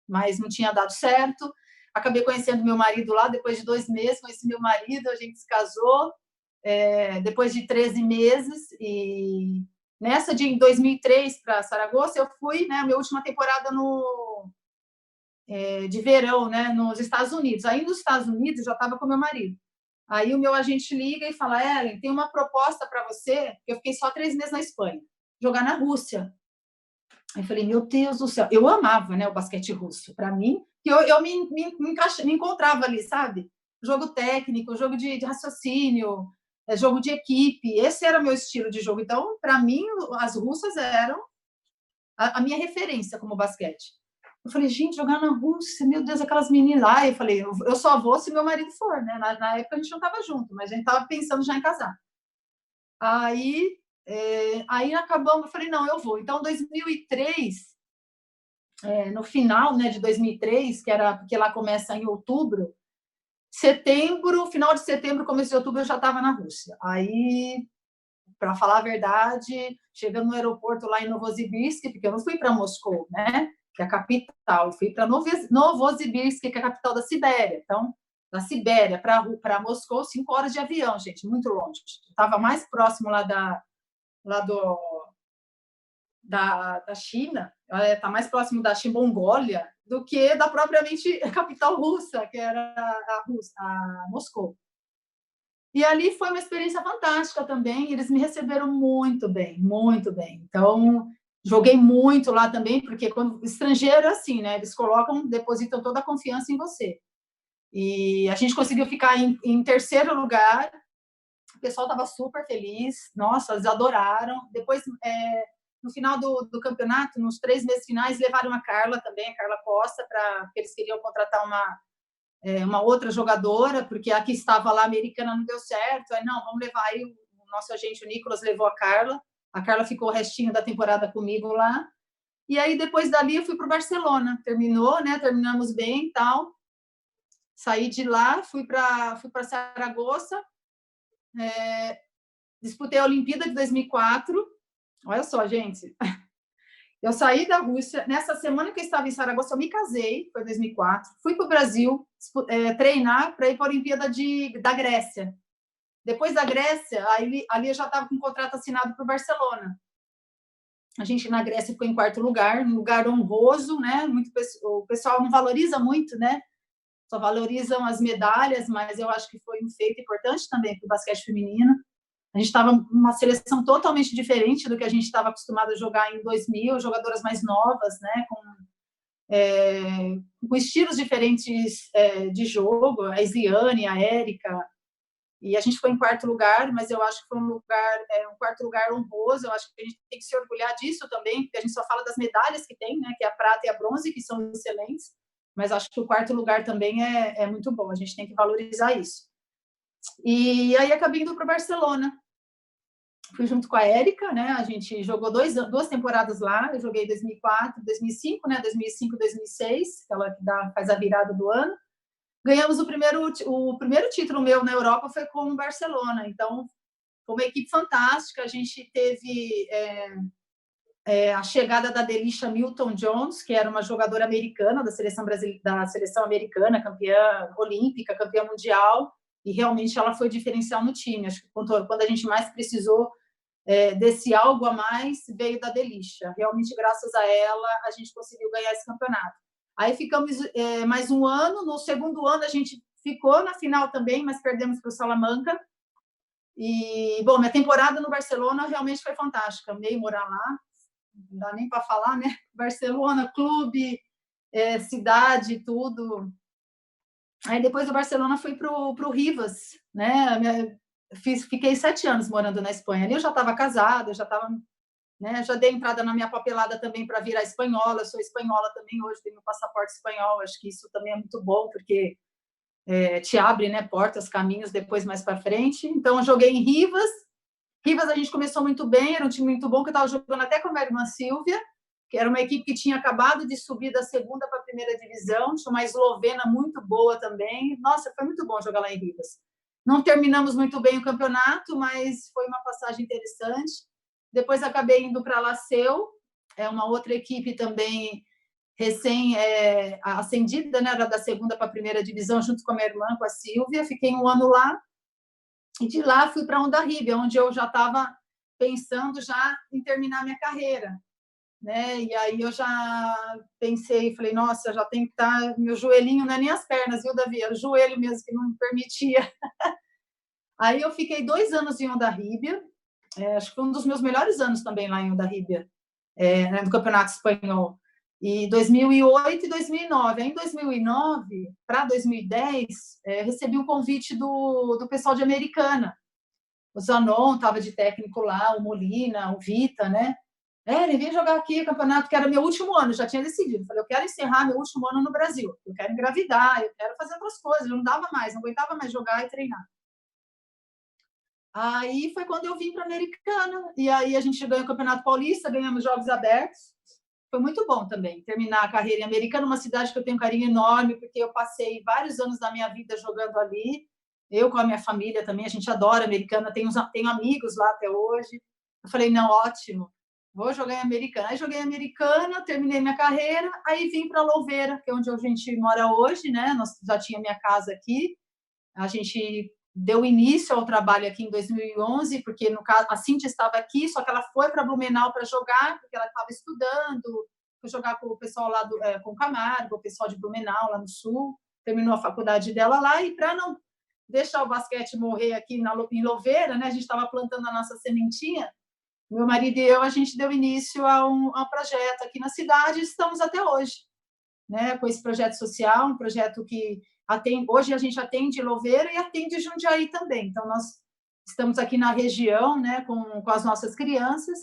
mas não tinha dado certo. Acabei conhecendo meu marido lá, depois de 2 meses, conheci meu marido, a gente se casou, depois de 13 meses, e nessa de 2003 para Saragoça, eu fui, né, a minha última temporada de verão, né, nos Estados Unidos. Aí nos Estados Unidos, eu já estava com meu marido. Aí o meu agente liga e fala, Ellen, tem uma proposta para você, eu fiquei só 3 meses na Espanha, jogar na Rússia. Aí eu falei, meu Deus do céu, eu amava, né, o basquete russo. Para mim, eu me encontrava ali, sabe? Jogo técnico, jogo de raciocínio, jogo de equipe. Esse era o meu estilo de jogo. Então, para mim, as russas eram a minha referência como basquete. Eu falei, gente, jogar na Rússia, meu Deus, aquelas meninas lá. Eu falei, eu só vou se meu marido for, né? Na época a gente não estava junto, mas a gente estava pensando já em casar. Aí acabamos, eu falei, não, eu vou. Então, 2003, no final, né, de 2003, porque lá começa em outubro, setembro, final de setembro, começo de outubro, eu já estava na Rússia. Aí, para falar a verdade, chegando no aeroporto lá em Novosibirsk, porque eu não fui para Moscou, né, que é a capital, eu fui para Novosibirsk, que é a capital da Sibéria. Então, da Sibéria para Moscou, 5 horas de avião, gente, muito longe. Estava mais próximo lá do da China, ela está mais próximo da Mongólia do que da propriamente capital russa, que era a Moscou. E ali foi uma experiência fantástica também, eles me receberam muito bem, muito bem. Então, joguei muito lá também, porque quando estrangeiro é assim, né? Eles depositam toda a confiança em você. E a gente conseguiu ficar em terceiro lugar, o pessoal estava super feliz, nossa, eles adoraram. Depois, no final do campeonato, nos 3 meses finais, levaram a Carla também, a Carla Costa, porque eles queriam contratar uma outra jogadora, porque a que estava lá, americana, não deu certo. Aí, não, vamos levar. Aí o nosso agente, o Nicolas, levou a Carla ficou o restinho da temporada comigo lá, e aí depois dali eu fui para o Barcelona, terminamos bem e tal, saí de lá, fui para Saragoça, disputei a Olimpíada de 2004, olha só, gente, eu saí da Rússia, nessa semana que eu estava em Saragoça, eu me casei, foi 2004, fui para o Brasil treinar para ir para a Olimpíada da Grécia. Depois da Grécia, ali eu já estava com um contrato assinado para o Barcelona. A gente na Grécia ficou em quarto lugar, um lugar honroso, né? O pessoal não valoriza muito, né? Só valorizam as medalhas, mas eu acho que foi um feito importante também para o basquete feminino. A gente estava uma seleção totalmente diferente do que a gente estava acostumado a jogar em 2000, jogadoras mais novas, né? Com estilos diferentes de jogo, a Isiane, a Érica, e a gente ficou em quarto lugar, mas eu acho que foi um quarto lugar honroso. Eu acho que a gente tem que se orgulhar disso também, porque a gente só fala das medalhas que tem, né? Que é a prata e a bronze, que são excelentes, mas acho que o quarto lugar também é muito bom. A gente tem que valorizar isso. E aí acabei indo para o Barcelona. Fui junto com a Érica, né? A gente jogou 2 temporadas lá. Eu joguei 2004, 2005, né? 2005, 2006, aquela que faz a virada do ano. Ganhamos o primeiro título meu na Europa foi com o Barcelona. Então, foi uma equipe fantástica. A gente teve a chegada da Delisha Milton-Jones, que era uma jogadora americana da seleção americana, campeã olímpica, campeã mundial, e realmente ela foi diferencial no time. Acho que quando a gente mais precisou desse algo a mais, veio da Delisha. Realmente, graças a ela, a gente conseguiu ganhar esse campeonato. Aí ficamos mais um ano. No segundo ano, a gente ficou na final também, mas perdemos para o Salamanca. E, bom, minha temporada no Barcelona realmente foi fantástica. Amei morar lá, não dá nem para falar, né? Barcelona, clube, cidade, tudo. Aí depois do Barcelona fui para o Rivas, né? Fiquei 7 anos morando na Espanha. Ali eu já estava casada, já estava, né? Já dei entrada na minha papelada também para virar espanhola. Eu sou espanhola também hoje, tenho meu passaporte espanhol. Acho que isso também é muito bom, porque te abre, né, portas, caminhos depois mais para frente. Então, eu joguei em Rivas. Rivas a gente começou muito bem, era um time muito bom, que eu estava jogando até com a minha irmã Silvia, que era uma equipe que tinha acabado de subir da segunda para a primeira divisão, tinha uma eslovena muito boa também. Nossa, foi muito bom jogar lá em Rivas. Não terminamos muito bem o campeonato, mas foi uma passagem interessante. Depois acabei indo para a Laseu, uma outra equipe também recém-ascendida, né? Era da segunda para a primeira divisão, junto com a minha irmã, com a Silvia. Fiquei um ano lá, e de lá fui para a Onda Ribe, onde eu já estava pensando já em terminar minha carreira, né? E aí eu já pensei, falei, nossa, já tem que estar, meu joelhinho não é nem as pernas, viu, Davi? Era o joelho mesmo que não me permitia. Aí eu fiquei 2 anos em Onda Ribe, acho que foi um dos meus melhores anos também lá em Onda Ribe, no Campeonato Espanhol. E 2008 e 2009. Aí, em 2009 para 2010, recebi um convite do pessoal de Americana. O Zanon estava de técnico lá, o Molina, o Vita, né? Ele veio jogar aqui o campeonato, que era meu último ano, já tinha decidido. Falei, eu quero encerrar meu último ano no Brasil. Eu quero engravidar, eu quero fazer outras coisas. Eu não dava mais, não aguentava mais jogar e treinar. Aí foi quando eu vim para a Americana. E aí a gente ganhou o Campeonato Paulista, ganhamos Jogos Abertos. Foi muito bom também terminar a carreira em Americana, uma cidade que eu tenho um carinho enorme, porque eu passei vários anos da minha vida jogando ali. Eu com a minha família também, a gente adora Americana, tenho amigos lá até hoje. Eu falei, não, ótimo, vou jogar em Americana. Aí joguei em Americana, terminei minha carreira, aí vim para Louveira, que é onde a gente mora hoje, né? Nós já tinha minha casa aqui. A gente deu início ao trabalho aqui em 2011, porque, no caso, a Cíntia estava aqui, só que ela foi para Blumenau para jogar, porque ela estava estudando, foi jogar com o pessoal lá com o Camargo, o pessoal de Blumenau, lá no Sul, terminou a faculdade dela lá, e para não deixar o basquete morrer aqui em Louveira, né, a gente estava plantando a nossa sementinha, meu marido e eu, a gente deu início a um projeto aqui na cidade, e estamos até hoje, né, com esse projeto social, um projeto que hoje a gente atende Louveira e atende Jundiaí também. Então, nós estamos aqui na região, né, com as nossas crianças,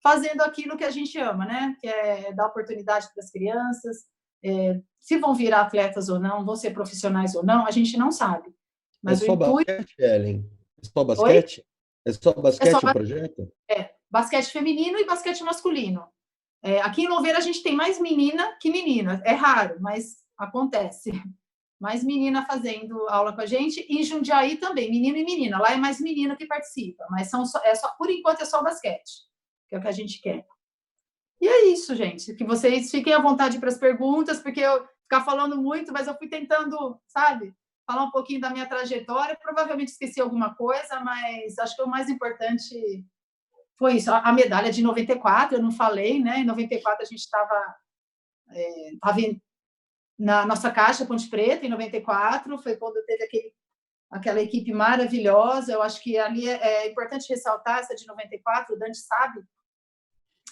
fazendo aquilo que a gente ama, né, que é dar oportunidade para as crianças, se vão virar atletas ou não, vão ser profissionais ou não, a gente não sabe. Mas é só basquete, Ellen? É só basquete? Oi? É só basquete o projeto? Basquete feminino e basquete masculino. Aqui em Louveira a gente tem mais menina que menina. É raro, mas acontece. Mais menina fazendo aula com a gente. E em Jundiaí também, menino e menina. Lá é mais menino que participa, mas por enquanto é só o basquete, que é o que a gente quer. E é isso, gente. Que vocês fiquem à vontade para as perguntas, porque eu ficar falando muito, mas eu fui tentando, sabe, falar um pouquinho da minha trajetória. Provavelmente esqueci alguma coisa, mas acho que o mais importante foi isso. A medalha de 94, eu não falei, né? Em 94 a gente estava na nossa caixa Ponte Preta, em 94, foi quando teve aquela equipe maravilhosa. Eu acho que ali é importante ressaltar essa de 94, o Dante sabe,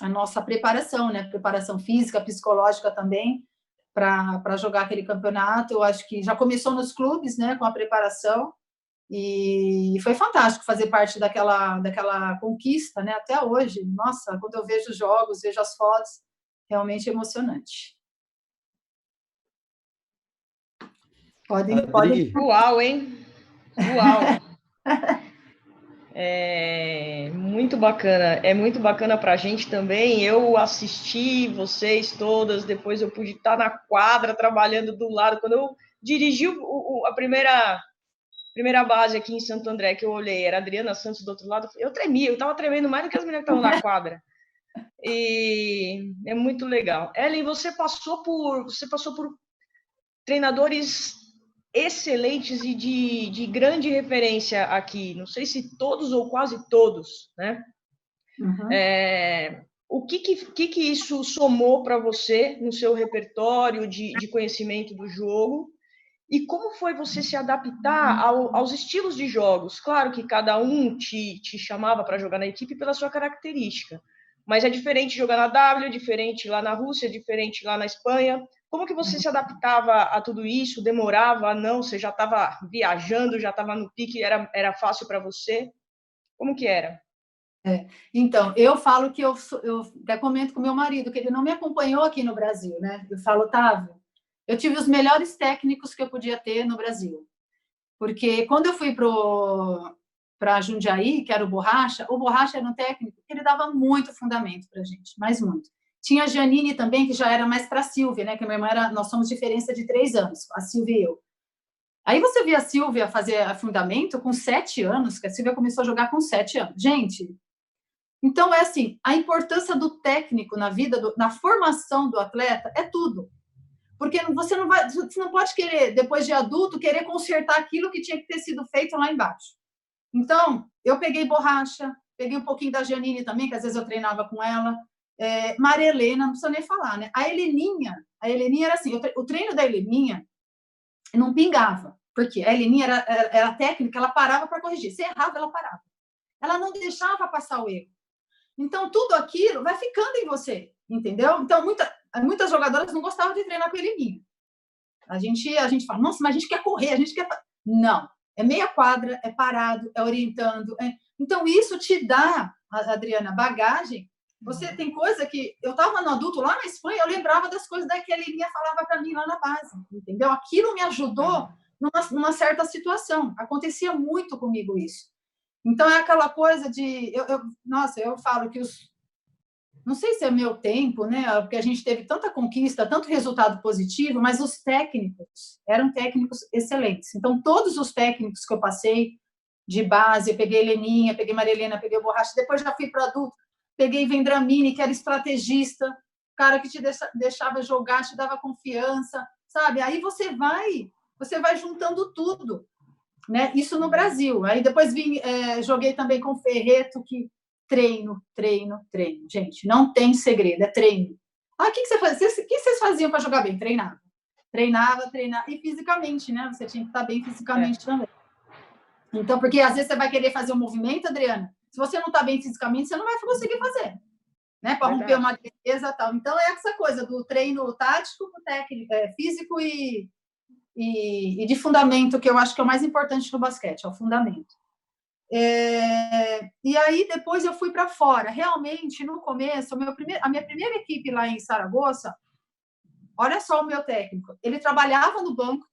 a nossa preparação, né? Preparação física, psicológica também, para jogar aquele campeonato. Eu acho que já começou nos clubes, né, com a preparação, e foi fantástico fazer parte daquela conquista, né, até hoje. Nossa, quando eu vejo os jogos, vejo as fotos, realmente é emocionante. Podem. Uau, hein? Uau! Muito bacana. É muito bacana para a gente também. Eu assisti vocês todas, depois eu pude estar na quadra trabalhando do lado. Quando eu dirigi a primeira base aqui em Santo André, que eu olhei, era a Adriana Santos do outro lado, eu tremia, eu estava tremendo mais do que as meninas que estavam na quadra. E é muito legal. Ellen, você passou por treinadores excelentes e de grande referência aqui. Não sei se todos ou quase todos, né? Uhum. O que isso somou para você no seu repertório de conhecimento do jogo? E como foi você se adaptar aos estilos de jogos? Claro que cada um te chamava para jogar na equipe pela sua característica, mas é diferente jogar na W, diferente lá na Rússia, diferente lá na Espanha. Como que você se adaptava a tudo isso? Demorava? Não? Você já estava viajando, já estava no pique, era fácil para você? Como que era? Então, eu falo que eu até comento com meu marido, que ele não me acompanhou aqui no Brasil, né? Eu falo, Otávio, eu tive os melhores técnicos que eu podia ter no Brasil. Porque quando eu fui para Jundiaí, que era o Borracha era um técnico que ele dava muito fundamento para a gente, mas muito. Tinha a Janine também, que já era mais para a Silvia, né? Que a minha irmã nós somos diferença de 3 anos, a Silvia e eu. Aí você via a Silvia fazer fundamento com 7 anos, que a Silvia começou a jogar com 7 anos. Gente, então é assim, a importância do técnico na vida, na formação do atleta é tudo. Porque você não pode querer, depois de adulto, querer consertar aquilo que tinha que ter sido feito lá embaixo. Então, eu peguei Borracha, peguei um pouquinho da Janine também, que às vezes eu treinava com ela, Maria Helena, não precisa nem falar, né? A Heleninha era assim, o treino da Heleninha não pingava, porque a Heleninha era técnica, ela parava para corrigir. Se errava, ela parava. Ela não deixava passar o erro. Então, tudo aquilo vai ficando em você, entendeu? Então, muitas jogadoras não gostavam de treinar com a Heleninha. A gente fala, nossa, mas a gente quer correr, a gente quer... Não, é meia quadra, é parado, é orientando. Então, isso te dá, Adriana, bagagem. Você tem coisa que... Eu estava no adulto lá na Espanha, eu lembrava das coisas que a Heleninha falava para mim lá na base, entendeu? Aquilo me ajudou numa certa situação. Acontecia muito comigo isso. Então, é aquela coisa de... eu falo que não sei se é meu tempo, né? Porque a gente teve tanta conquista, tanto resultado positivo, mas os técnicos eram técnicos excelentes. Então, todos os técnicos que eu passei de base, eu peguei Heleninha, peguei Maria Helena, peguei o Borracha, depois já fui para adulto, peguei Vendramini, que era estrategista, cara que te deixava jogar, te dava confiança, sabe? Aí você vai juntando tudo. né? Isso no Brasil. Aí depois joguei também com o Ferreto, que treino. Gente, não tem segredo, é treino. O que você fazia? O que vocês faziam para jogar bem? Treinava. E fisicamente, né? Você tinha que estar bem fisicamente também. Então, porque às vezes você vai querer fazer um movimento, Adriana, se você não está bem fisicamente, você não vai conseguir fazer, né? Para romper uma defesa e tal. Então, é essa coisa do treino tático, técnico, físico e de fundamento, que eu acho que é o mais importante no basquete, é o fundamento. E aí, depois eu fui para fora. Realmente, no começo, a minha primeira equipe lá em Saragoça, olha só o meu técnico, ele trabalhava no banco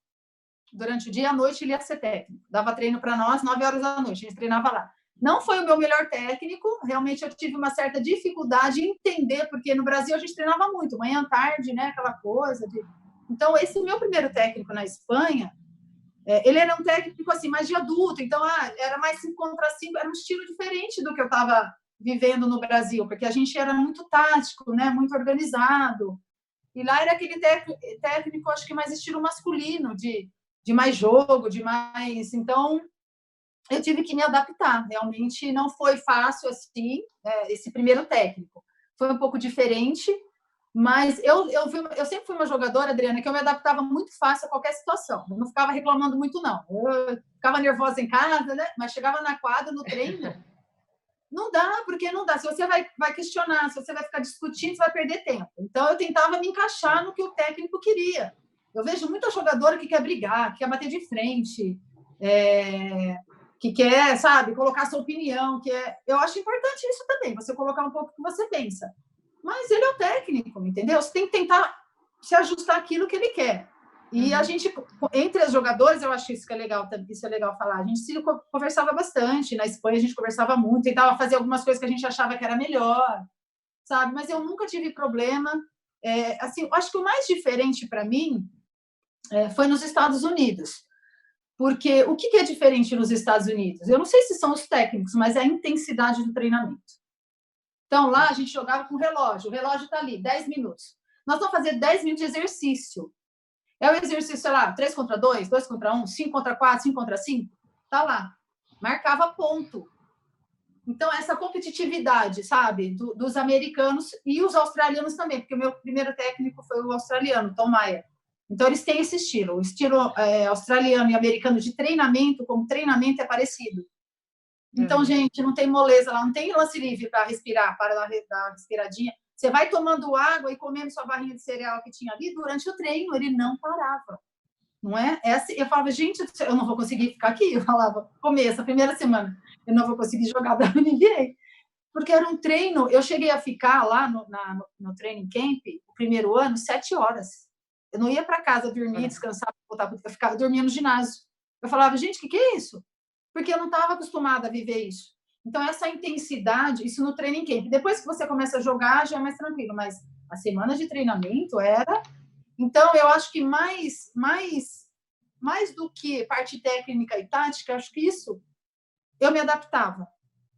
durante o dia, à noite ele ia ser técnico. Dava treino para nós, 9 horas da noite, a gente treinava lá. Não foi o meu melhor técnico, realmente eu tive uma certa dificuldade em entender, porque no Brasil a gente treinava muito, manhã, tarde, né, aquela coisa. Então, esse meu primeiro técnico na Espanha, ele era um técnico assim, mais de adulto, então era mais 5 contra 5, era um estilo diferente do que eu estava vivendo no Brasil, porque a gente era muito tático, né, muito organizado. E lá era aquele técnico, acho que mais estilo masculino, de mais jogo, de mais... Então, eu tive que me adaptar. Realmente não foi fácil assim, esse primeiro técnico. Foi um pouco diferente, mas eu sempre fui uma jogadora, Adriana, que eu me adaptava muito fácil a qualquer situação. Eu não ficava reclamando muito, não. Eu ficava nervosa em casa, né? Mas chegava na quadra, no treino, não dá, porque não dá. Se você vai questionar, se você vai ficar discutindo, você vai perder tempo. Então, eu tentava me encaixar no que o técnico queria. Eu vejo muita jogadora que quer brigar, que quer bater de frente, que quer, sabe, colocar sua opinião. Eu acho importante isso também, você colocar um pouco o que você pensa. Mas ele é o técnico, entendeu? Você tem que tentar se ajustar àquilo que ele quer. E a gente, entre os jogadores, eu acho isso é legal falar. A gente se conversava bastante. Na Espanha, a gente conversava muito, tentava fazer algumas coisas que a gente achava que era melhor, sabe? Mas eu nunca tive problema. Assim, eu acho que o mais diferente para mim foi nos Estados Unidos. Porque o que é diferente nos Estados Unidos? Eu não sei se são os técnicos, mas é a intensidade do treinamento. Então, lá a gente jogava com relógio. O relógio está ali, 10 minutos. Nós vamos fazer 10 minutos de exercício. É o exercício, sei lá, 3 contra 2, 2 contra 1, 5 contra 4, 5 contra 5. Está lá. Marcava ponto. Então, essa competitividade, sabe, dos americanos e os australianos também, porque o meu primeiro técnico foi o australiano, Tom Mayer. Então, eles têm esse estilo. O estilo australiano e americano de treinamento, como treinamento é parecido. Então, gente, não tem moleza lá, não tem lance livre para respirar, para dar uma respiradinha. Você vai tomando água e comendo sua barrinha de cereal que tinha ali durante o treino, ele não parava. Não é? Eu falava, gente, eu não vou conseguir ficar aqui. Eu falava, começo, a primeira semana, eu não vou conseguir jogar WNBA. Porque era um treino, eu cheguei a ficar lá no training camp, o primeiro ano, 7 horas. Eu não ia para casa dormir, descansar, voltar, eu ficava dormindo no ginásio. Eu falava, gente, o que é isso? Porque eu não estava acostumada a viver isso. Então, essa intensidade, isso no training camp. Depois que você começa a jogar, já é mais tranquilo, mas a semana de treinamento era... Então, eu acho que mais do que parte técnica e tática, acho que isso eu me adaptava.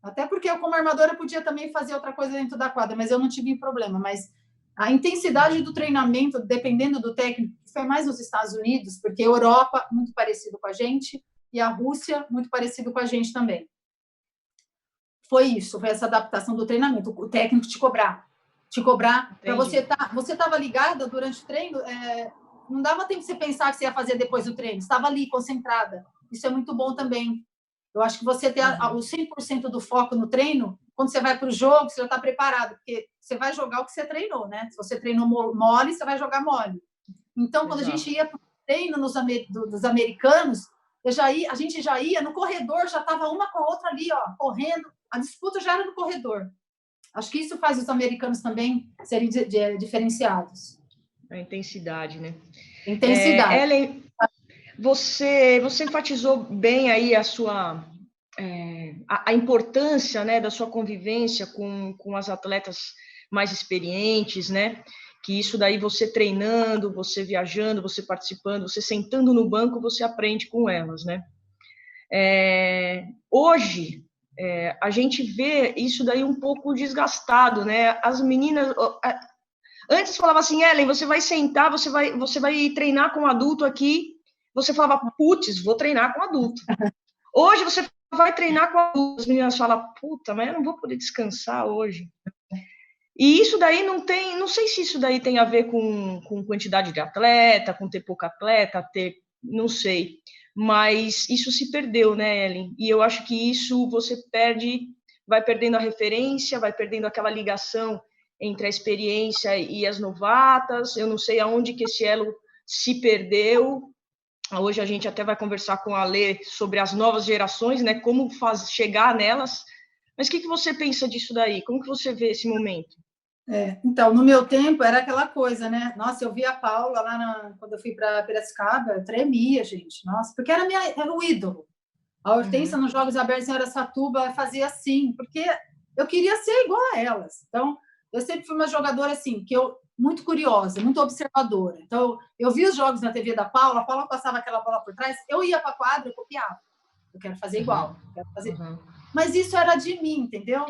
Até porque eu, como armadora, podia também fazer outra coisa dentro da quadra, mas eu não tive problema. Mas a intensidade do treinamento, dependendo do técnico, foi mais nos Estados Unidos, porque a Europa, muito parecido com a gente, e a Rússia, muito parecido com a gente também. Foi isso, foi essa adaptação do treinamento, o técnico te cobrar para você estava ligada durante o treino, não dava tempo de você pensar que você ia fazer depois do treino, estava ali, concentrada. Isso é muito bom também. Eu acho que você ter o 100% do foco no treino, quando você vai para o jogo, você já está preparado, porque você vai jogar o que você treinou, né? Se você treinou mole, você vai jogar mole. Então, quando a gente ia para o treino dos americanos, a gente já ia no corredor, já estava uma com a outra ali, ó, correndo, a disputa já era no corredor. Acho que isso faz os americanos também serem diferenciados. A intensidade, né? Intensidade. Ellen, você enfatizou bem aí a importância, né, da sua convivência com as atletas mais experientes, né? Que isso daí você treinando, você viajando, você participando, você sentando no banco, você aprende com elas, né? Hoje, a gente vê isso daí um pouco desgastado, né? As meninas... Antes falava assim, Ellen, você vai sentar, você vai treinar com um adulto aqui, você falava, putz, vou treinar com adulto. Hoje você vai treinar com adulto, as meninas falam, puta, mas eu não vou poder descansar hoje. E isso daí não sei se isso daí tem a ver com quantidade de atleta, com ter pouco atleta, não sei. Mas isso se perdeu, né, Ellen? E eu acho que isso você vai perdendo a referência, vai perdendo aquela ligação entre a experiência e as novatas. Eu não sei aonde que esse elo se perdeu. Hoje a gente até vai conversar com a Lê sobre as novas gerações, né? Como chegar nelas. Mas o que você pensa disso daí? Como que você vê esse momento? Então, no meu tempo era aquela coisa, né? Nossa, eu via a Paula lá quando eu fui para Piracicaba, eu tremia, gente. Nossa, porque era o ídolo. A Hortência nos Jogos Abertos em Araçatuba fazia assim, porque eu queria ser igual a elas. Então, eu sempre fui uma jogadora assim, muito curiosa, muito observadora. Então, eu vi os jogos na TV da Paula, a Paula passava aquela bola por trás, eu ia para a quadra, eu copiava. Eu quero fazer igual, quero fazer. Mas isso era de mim, entendeu?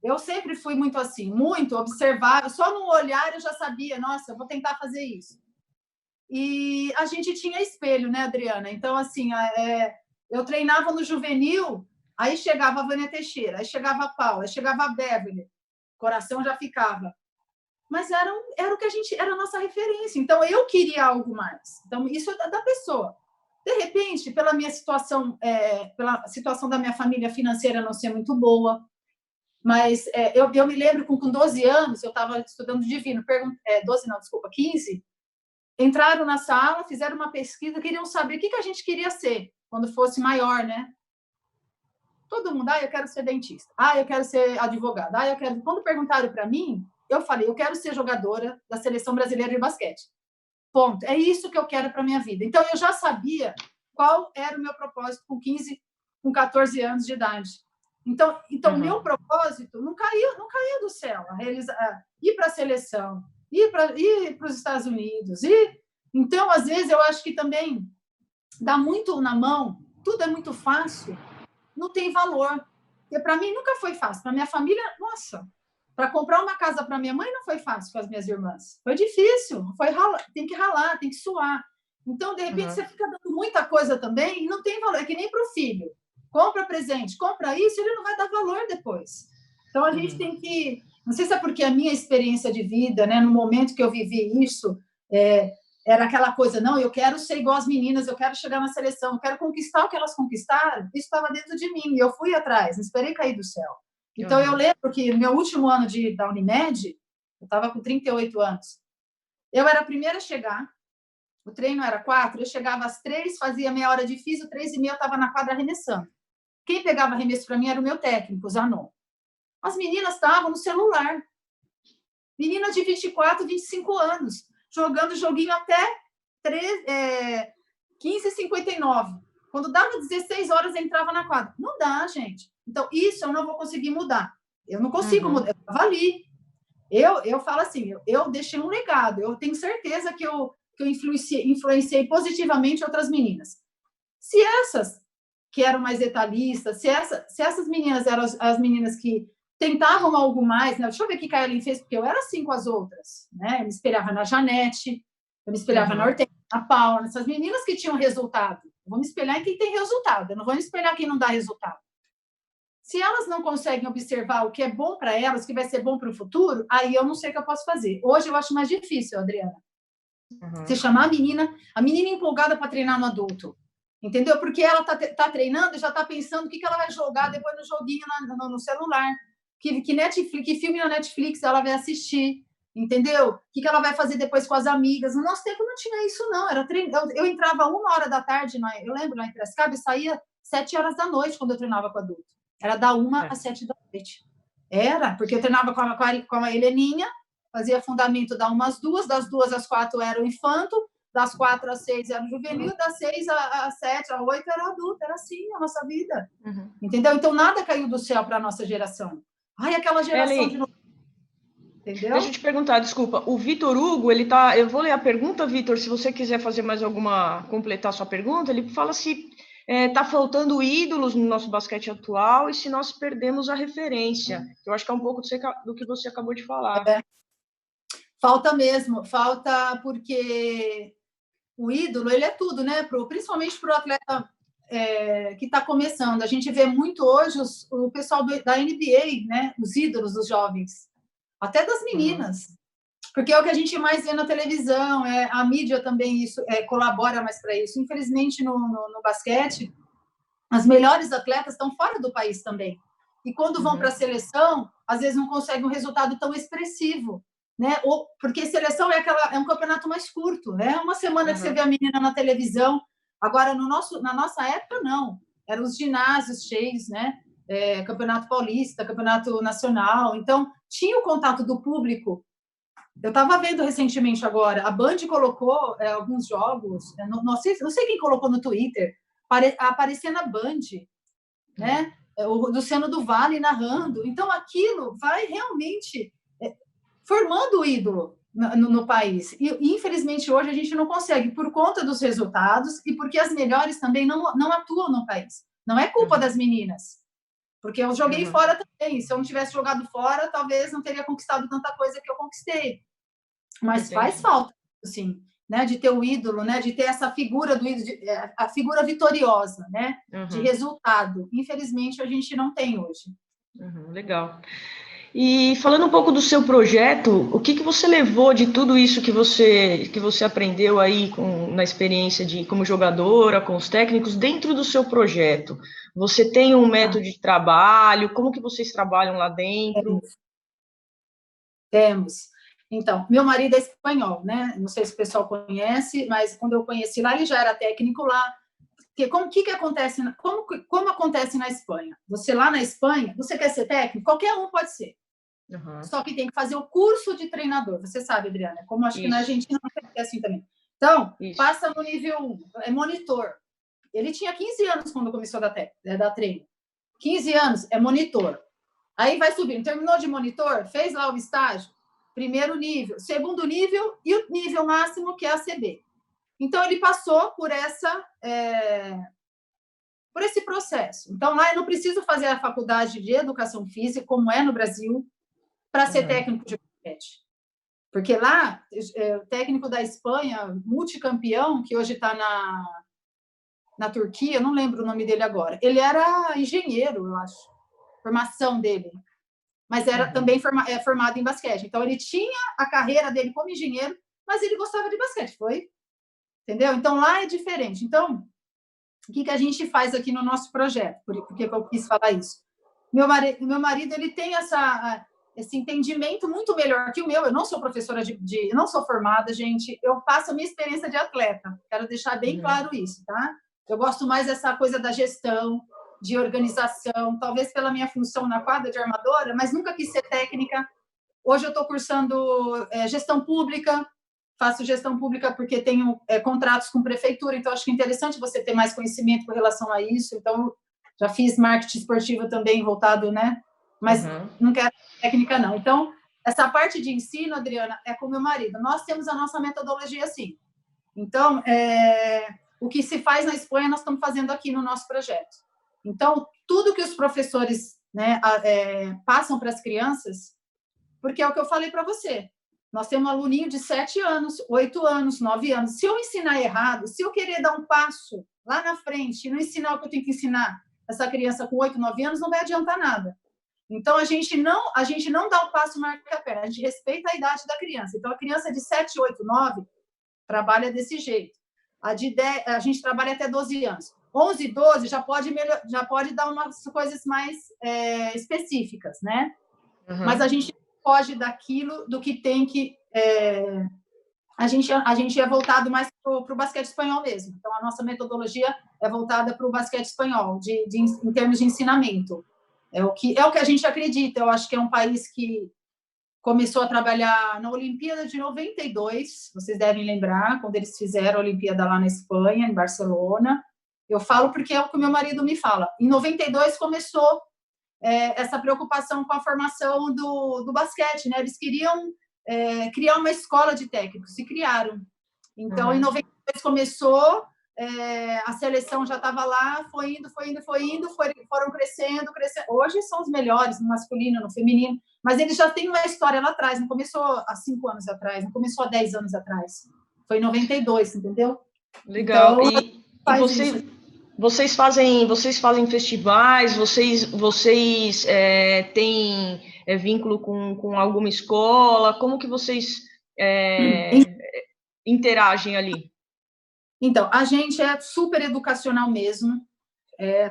Eu sempre fui muito assim, muito observável. Só no olhar eu já sabia, nossa, eu vou tentar fazer isso. E a gente tinha espelho, né, Adriana? Então, assim, eu treinava no juvenil, aí chegava a Vânia Teixeira, aí chegava a Paula, aí chegava a Beverly, o coração já ficava. Mas era o que era a nossa referência. Então, eu queria algo mais. Então, isso é da pessoa. De repente, pela minha situação, pela situação da minha família financeira não ser muito boa, mas eu me lembro com 12 anos, eu estava estudando divino, 12 não, desculpa, 15, entraram na sala, fizeram uma pesquisa, queriam saber o que a gente queria ser quando fosse maior, né? Todo mundo, eu quero ser dentista, eu quero ser advogada, eu quero... Quando perguntaram para mim, eu falei, eu quero ser jogadora da Seleção Brasileira de Basquete. Ponto. É isso que eu quero para minha vida. Então, eu já sabia qual era o meu propósito com 15, com 14 anos de idade. Então o meu propósito não caía do céu. Ir para a seleção, ir para os Estados Unidos. Então, às vezes, eu acho que também dá muito na mão, tudo é muito fácil, não tem valor. Porque para mim nunca foi fácil. Para minha família, nossa, para comprar uma casa para minha mãe não foi fácil com as minhas irmãs. Foi difícil, tem que ralar, tem que suar. Então, de repente, você fica dando muita coisa também e não tem valor. É que nem para o filho. Compra presente, compra isso, ele não vai dar valor depois. Então, a gente tem que... Não sei se é porque a minha experiência de vida, né, no momento que eu vivi isso, era aquela coisa, não, eu quero ser igual às meninas, eu quero chegar na seleção, eu quero conquistar o que elas conquistaram. Isso estava dentro de mim, e eu fui atrás, não esperei cair do céu. Então, eu lembro que no meu último ano da Unimed, eu estava com 38 anos, eu era a primeira a chegar, o treino era 4, eu chegava às 3, fazia meia hora de físio, 3h30 eu estava na quadra arremessando. Quem pegava arremesso para mim era o meu técnico, o Zanon. As meninas estavam no celular. Meninas de 24, 25 anos, jogando joguinho até 15h59. Quando dava 16 horas, entrava na quadra. Não dá, gente. Então, isso eu não vou conseguir mudar. Eu não consigo mudar. Eu estava ali. Eu falo assim, eu deixei um legado. Eu tenho certeza que eu influenciei positivamente outras meninas. Se essas que eram mais detalhistas, se essas meninas eram as meninas que tentavam algo mais, né? Deixa eu ver o que a Ellen fez, porque eu era assim com as outras, né? Eu me espelhava na Janete, eu me espelhava na Hortência, na Paula, nessas meninas que tinham resultado. Eu vou me espelhar em quem tem resultado, eu não vou me espelhar em quem não dá resultado. Se elas não conseguem observar o que é bom para elas, o que vai ser bom para o futuro, aí eu não sei o que eu posso fazer. Hoje eu acho mais difícil, Adriana. Você chamar a menina empolgada para treinar no adulto. Entendeu? Porque ela tá treinando e já está pensando o que ela vai jogar depois no joguinho no celular. Que filme na Netflix ela vai assistir. Entendeu? O que ela vai fazer depois com as amigas. No nosso tempo não tinha isso, não. Eu entrava 1h da tarde, eu lembro, lá em Piracicaba, e saía 7 horas da noite quando eu treinava com adulto. Era da 1 às 7 da noite. Era, porque eu treinava com a Heleninha, fazia fundamento da 1 às 2, das 2 às 4 era o infanto, das 4 às 6 era o juvenil, das 6 às 7, às 8 era adulto. Era assim a nossa vida. Entendeu? Então, nada caiu do céu para a nossa geração. Aquela geração de novo. Entendeu? Deixa eu te perguntar, desculpa. O Vitor Hugo, ele tá... Eu vou ler a pergunta, Vitor, se você quiser fazer mais alguma... completar a sua pergunta, ele fala se está faltando ídolos no nosso basquete atual e se nós perdemos a referência. Eu acho que é um pouco do que você acabou de falar. Falta mesmo, falta porque o ídolo, ele é tudo, né? Principalmente para o atleta que está começando. A gente vê muito hoje o pessoal da NBA, né? Os ídolos dos jovens, até das meninas. Porque é o que a gente mais vê na televisão, a mídia também isso colabora mais para isso. Infelizmente, no basquete, as melhores atletas estão fora do país também. E quando vão para a seleção, às vezes não conseguem um resultado tão expressivo, né? Porque seleção é um campeonato mais curto, né? Uma semana que você vê a menina na televisão. Agora, na nossa época, não. Eram os ginásios cheios, né? Campeonato Paulista, Campeonato Nacional. Então, tinha o contato do público. Eu estava vendo recentemente agora, a Band colocou alguns jogos, não sei quem colocou no Twitter, aparecendo a Band, né? O Luciano do Vale narrando. Então, aquilo vai realmente formando o ídolo no país. E, infelizmente, hoje a gente não consegue, por conta dos resultados e porque as melhores também não atuam no país. Não é culpa das meninas, porque eu joguei fora também. Se eu não tivesse jogado fora, talvez não teria conquistado tanta coisa que eu conquistei. Mas faz falta, assim, né, de ter o ídolo, né, de ter essa figura do ídolo, a figura vitoriosa, né, de resultado. Infelizmente, a gente não tem hoje. Legal. E falando um pouco do seu projeto, o que você levou de tudo isso que você aprendeu aí na experiência como jogadora, com os técnicos, dentro do seu projeto? Você tem um método de trabalho? Como que vocês trabalham lá dentro? Temos. Então, meu marido é espanhol, né? Não sei se o pessoal conhece, mas quando eu conheci lá, ele já era técnico lá. O que acontece? Como acontece na Espanha? Você lá na Espanha, você quer ser técnico? Qualquer um pode ser. Só que tem que fazer o curso de treinador. Você sabe, Adriana, como acho que na Argentina não é assim também. Então, passa no nível 1, é monitor. Ele tinha 15 anos quando começou a dar treino. 15 anos é monitor. Aí vai subindo. Terminou de monitor, fez lá o estágio, primeiro nível, segundo nível e o nível máximo, que é a CB. Então, ele passou por esse processo. Então, lá eu não preciso fazer a faculdade de educação física, como é no Brasil, para ser técnico de basquete. Porque lá, o técnico da Espanha, multicampeão, que hoje está na Turquia, não lembro o nome dele agora, ele era engenheiro, eu acho, formação dele, mas era também formado em basquete. Então, ele tinha a carreira dele como engenheiro, mas ele gostava de basquete, entendeu? Então, lá é diferente. Então, o que a gente faz aqui no nosso projeto? Por que eu quis falar isso? Meu marido ele tem esse entendimento muito melhor que o meu. Eu não sou professora eu não sou formada, gente. Eu passo a minha experiência de atleta. Quero deixar bem claro isso, tá? Eu gosto mais dessa coisa da gestão, de organização, talvez pela minha função na quadra de armadora, mas nunca quis ser técnica. Hoje eu estou cursando gestão pública, faço gestão pública porque tenho contratos com prefeitura, então acho que é interessante você ter mais conhecimento com relação a isso. Então, já fiz marketing esportivo também voltado, né? Mas não quero técnica, não. Então, essa parte de ensino, Adriana, é com meu marido. Nós temos a nossa metodologia assim. Então, o que se faz na Espanha, nós estamos fazendo aqui no nosso projeto. Então, tudo que os professores, né, passam para as crianças, porque é o que eu falei para você. Nós temos um aluninho de 7 anos, 8 anos, 9 anos. Se eu ensinar errado, se eu querer dar um passo lá na frente e não ensinar o que eu tenho que ensinar essa criança com 8, 9 anos, não vai adiantar nada. Então, a gente não dá um passo marca a perna, a gente respeita a idade da criança. Então, a criança de 7, 8, 9 trabalha desse jeito. A de 10, a gente trabalha até 12 anos. 11, 12 já pode dar umas coisas mais específicas, né? Mas a gente foge daquilo do que tem que... A gente é voltado mais para o basquete espanhol mesmo. Então, a nossa metodologia é voltada para o basquete espanhol, em termos de ensinamento. É o que a gente acredita. Eu acho que é um país que começou a trabalhar na Olimpíada de 92, vocês devem lembrar, quando eles fizeram a Olimpíada lá na Espanha, em Barcelona. Eu falo porque é o que o meu marido me fala. Em 92 começou essa preocupação com a formação do basquete, né? Eles queriam criar uma escola de técnicos, e criaram. Então, em 92 começou, a seleção já estava lá, foi indo, foram crescendo. Hoje são os melhores, no masculino, no feminino, mas eles já têm uma história lá atrás, não começou há 5 anos atrás, não começou há 10 anos atrás. Foi em 92, entendeu? Legal. Então, vocês fazem festivais, vocês têm vínculo com alguma escola? Como que vocês interagem ali? Então, a gente é super educacional mesmo,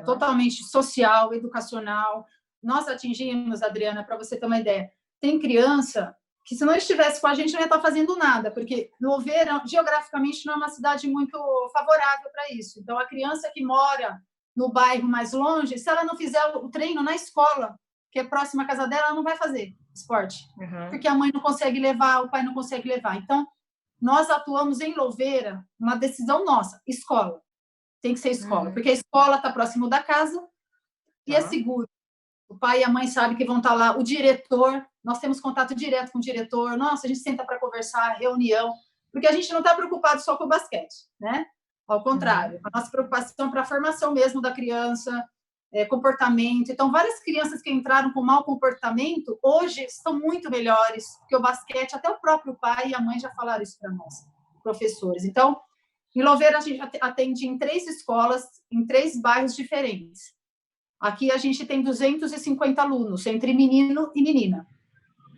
totalmente social, educacional. Nós atingimos, Adriana, para você ter uma ideia, tem criança que, se não estivesse com a gente, não ia estar fazendo nada, porque Louveira, geograficamente, não é uma cidade muito favorável para isso. Então, a criança que mora no bairro mais longe, se ela não fizer o treino na escola, que é próxima à casa dela, ela não vai fazer esporte, porque a mãe não consegue levar, o pai não consegue levar. Então, nós atuamos em Louveira, uma decisão nossa, escola. Tem que ser escola, porque a escola está próximo da casa e é seguro. O pai e a mãe sabem que vão estar lá, o diretor, nós temos contato direto com o diretor, nossa, a gente senta para conversar, reunião, porque a gente não está preocupado só com o basquete, né? Ao contrário, a nossa preocupação é para a formação mesmo da criança, comportamento. Então, várias crianças que entraram com mau comportamento, hoje estão muito melhores que o basquete, até o próprio pai e a mãe já falaram isso para nós, professores. Então, em Louveira, a gente atende em 3 escolas, em 3 bairros diferentes. Aqui a gente tem 250 alunos, entre menino e menina.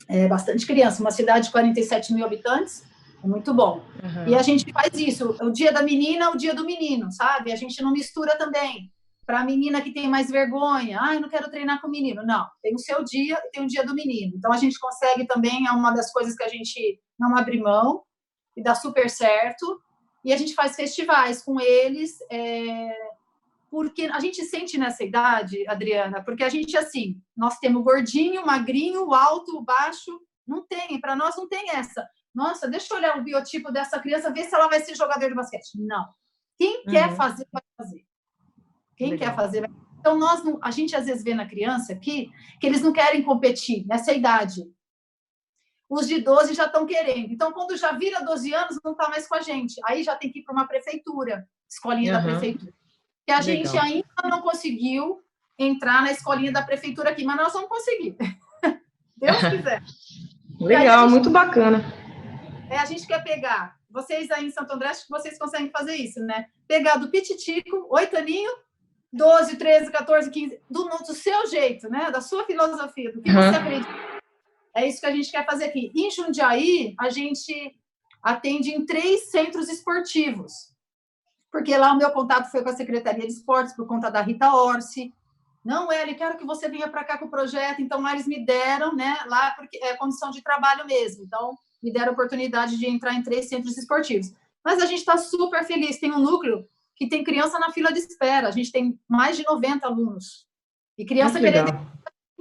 É bastante criança, uma cidade de 47 mil habitantes, é muito bom. E a gente faz isso, o dia da menina, o dia do menino, sabe? A gente não mistura também. Para a menina que tem mais vergonha, eu não quero treinar com o menino. Não, tem o seu dia e tem o dia do menino. Então, a gente consegue também, é uma das coisas que a gente não abre mão e dá super certo. E a gente faz festivais com eles, porque a gente sente nessa idade, Adriana, porque a gente, assim, nós temos gordinho, magrinho, alto, baixo, não tem, para nós não tem essa. Nossa, deixa eu olhar o biotipo dessa criança, ver se ela vai ser jogador de basquete. Não. Quem quer fazer, vai fazer. Quem quer fazer, vai fazer. Então, a gente às vezes vê na criança aqui que eles não querem competir nessa idade. Os de 12 já estão querendo. Então, quando já vira 12 anos, não está mais com a gente. Aí já tem que ir para uma prefeitura, escolinha da prefeitura. Que a gente ainda não conseguiu entrar na escolinha da prefeitura aqui, mas nós vamos conseguir. Deus quiser. Legal, muito bacana. A gente quer pegar, vocês aí em Santo André, acho que vocês conseguem fazer isso, né? Pegar do pititico, 8 aninhos, 12, 13, 14, 15, do seu jeito, né? Da sua filosofia, do que você acredita. É isso que a gente quer fazer aqui. Em Jundiaí, a gente atende em 3 centros esportivos. Porque lá o meu contato foi com a Secretaria de Esportes, por conta da Rita Orsi. Não, Eli, quero que você venha para cá com o projeto. Então, lá eles me deram, né? Lá, porque é condição de trabalho mesmo. Então, me deram a oportunidade de entrar em 3 centros esportivos. Mas a gente está super feliz. Tem um núcleo que tem criança na fila de espera. A gente tem mais de 90 alunos. E criança querendo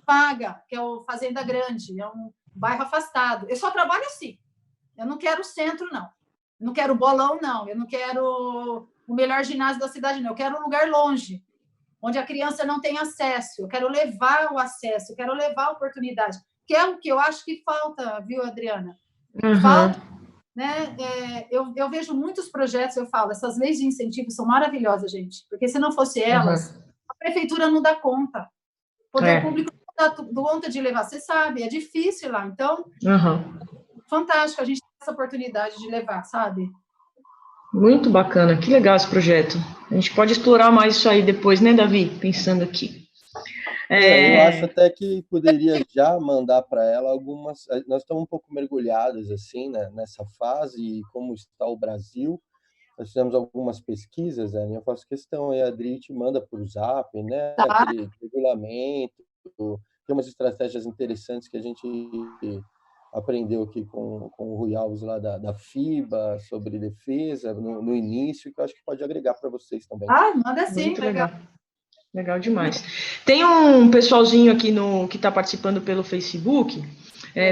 vaga, que é o Fazenda Grande. É um bairro afastado. Eu só trabalho assim. Eu não quero centro, não. Eu não quero bolão, não. Eu não quero o melhor ginásio da cidade, não. Eu quero um lugar longe, onde a criança não tem acesso. Eu quero levar o acesso, eu quero levar a oportunidade. Que é o que eu acho que falta, viu, Adriana? Falta, né? Eu vejo muitos projetos, eu falo, essas leis de incentivo são maravilhosas, gente, porque se não fosse elas, a prefeitura não dá conta. O poder público não dá conta de levar, você sabe, é difícil lá. Então, fantástico, a gente tem essa oportunidade de levar, sabe? Muito bacana, que legal esse projeto. A gente pode explorar mais isso aí depois, né, Davi? Pensando aqui. Eu acho até que poderia já mandar para ela algumas... Nós estamos um pouco mergulhados, assim, né, nessa fase, e como está o Brasil. Nós fizemos algumas pesquisas, né? Eu faço questão, e a Adri te manda por Zap, né? Aquele regulamento, tem umas estratégias interessantes que a gente aprendeu aqui com o Rui Alves lá da FIBA, sobre defesa, no início, que eu acho que pode agregar para vocês também. Manda sim, muito legal. Legal demais. Tem um pessoalzinho aqui que está participando pelo Facebook,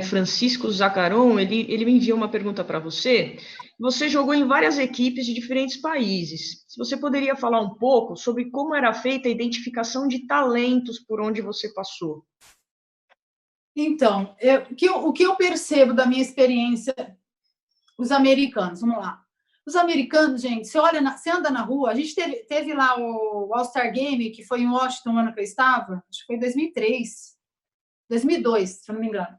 Francisco Zacaron, ele me enviou uma pergunta para você. Você jogou em várias equipes de diferentes países. Se você poderia falar um pouco sobre como era feita a identificação de talentos por onde você passou. Então, o que eu percebo da minha experiência, os americanos, vamos lá. Os americanos, gente, você anda na rua, a gente teve lá o All-Star Game, que foi em Washington, no ano que eu estava, acho que foi em 2003, 2002, se eu não me engano.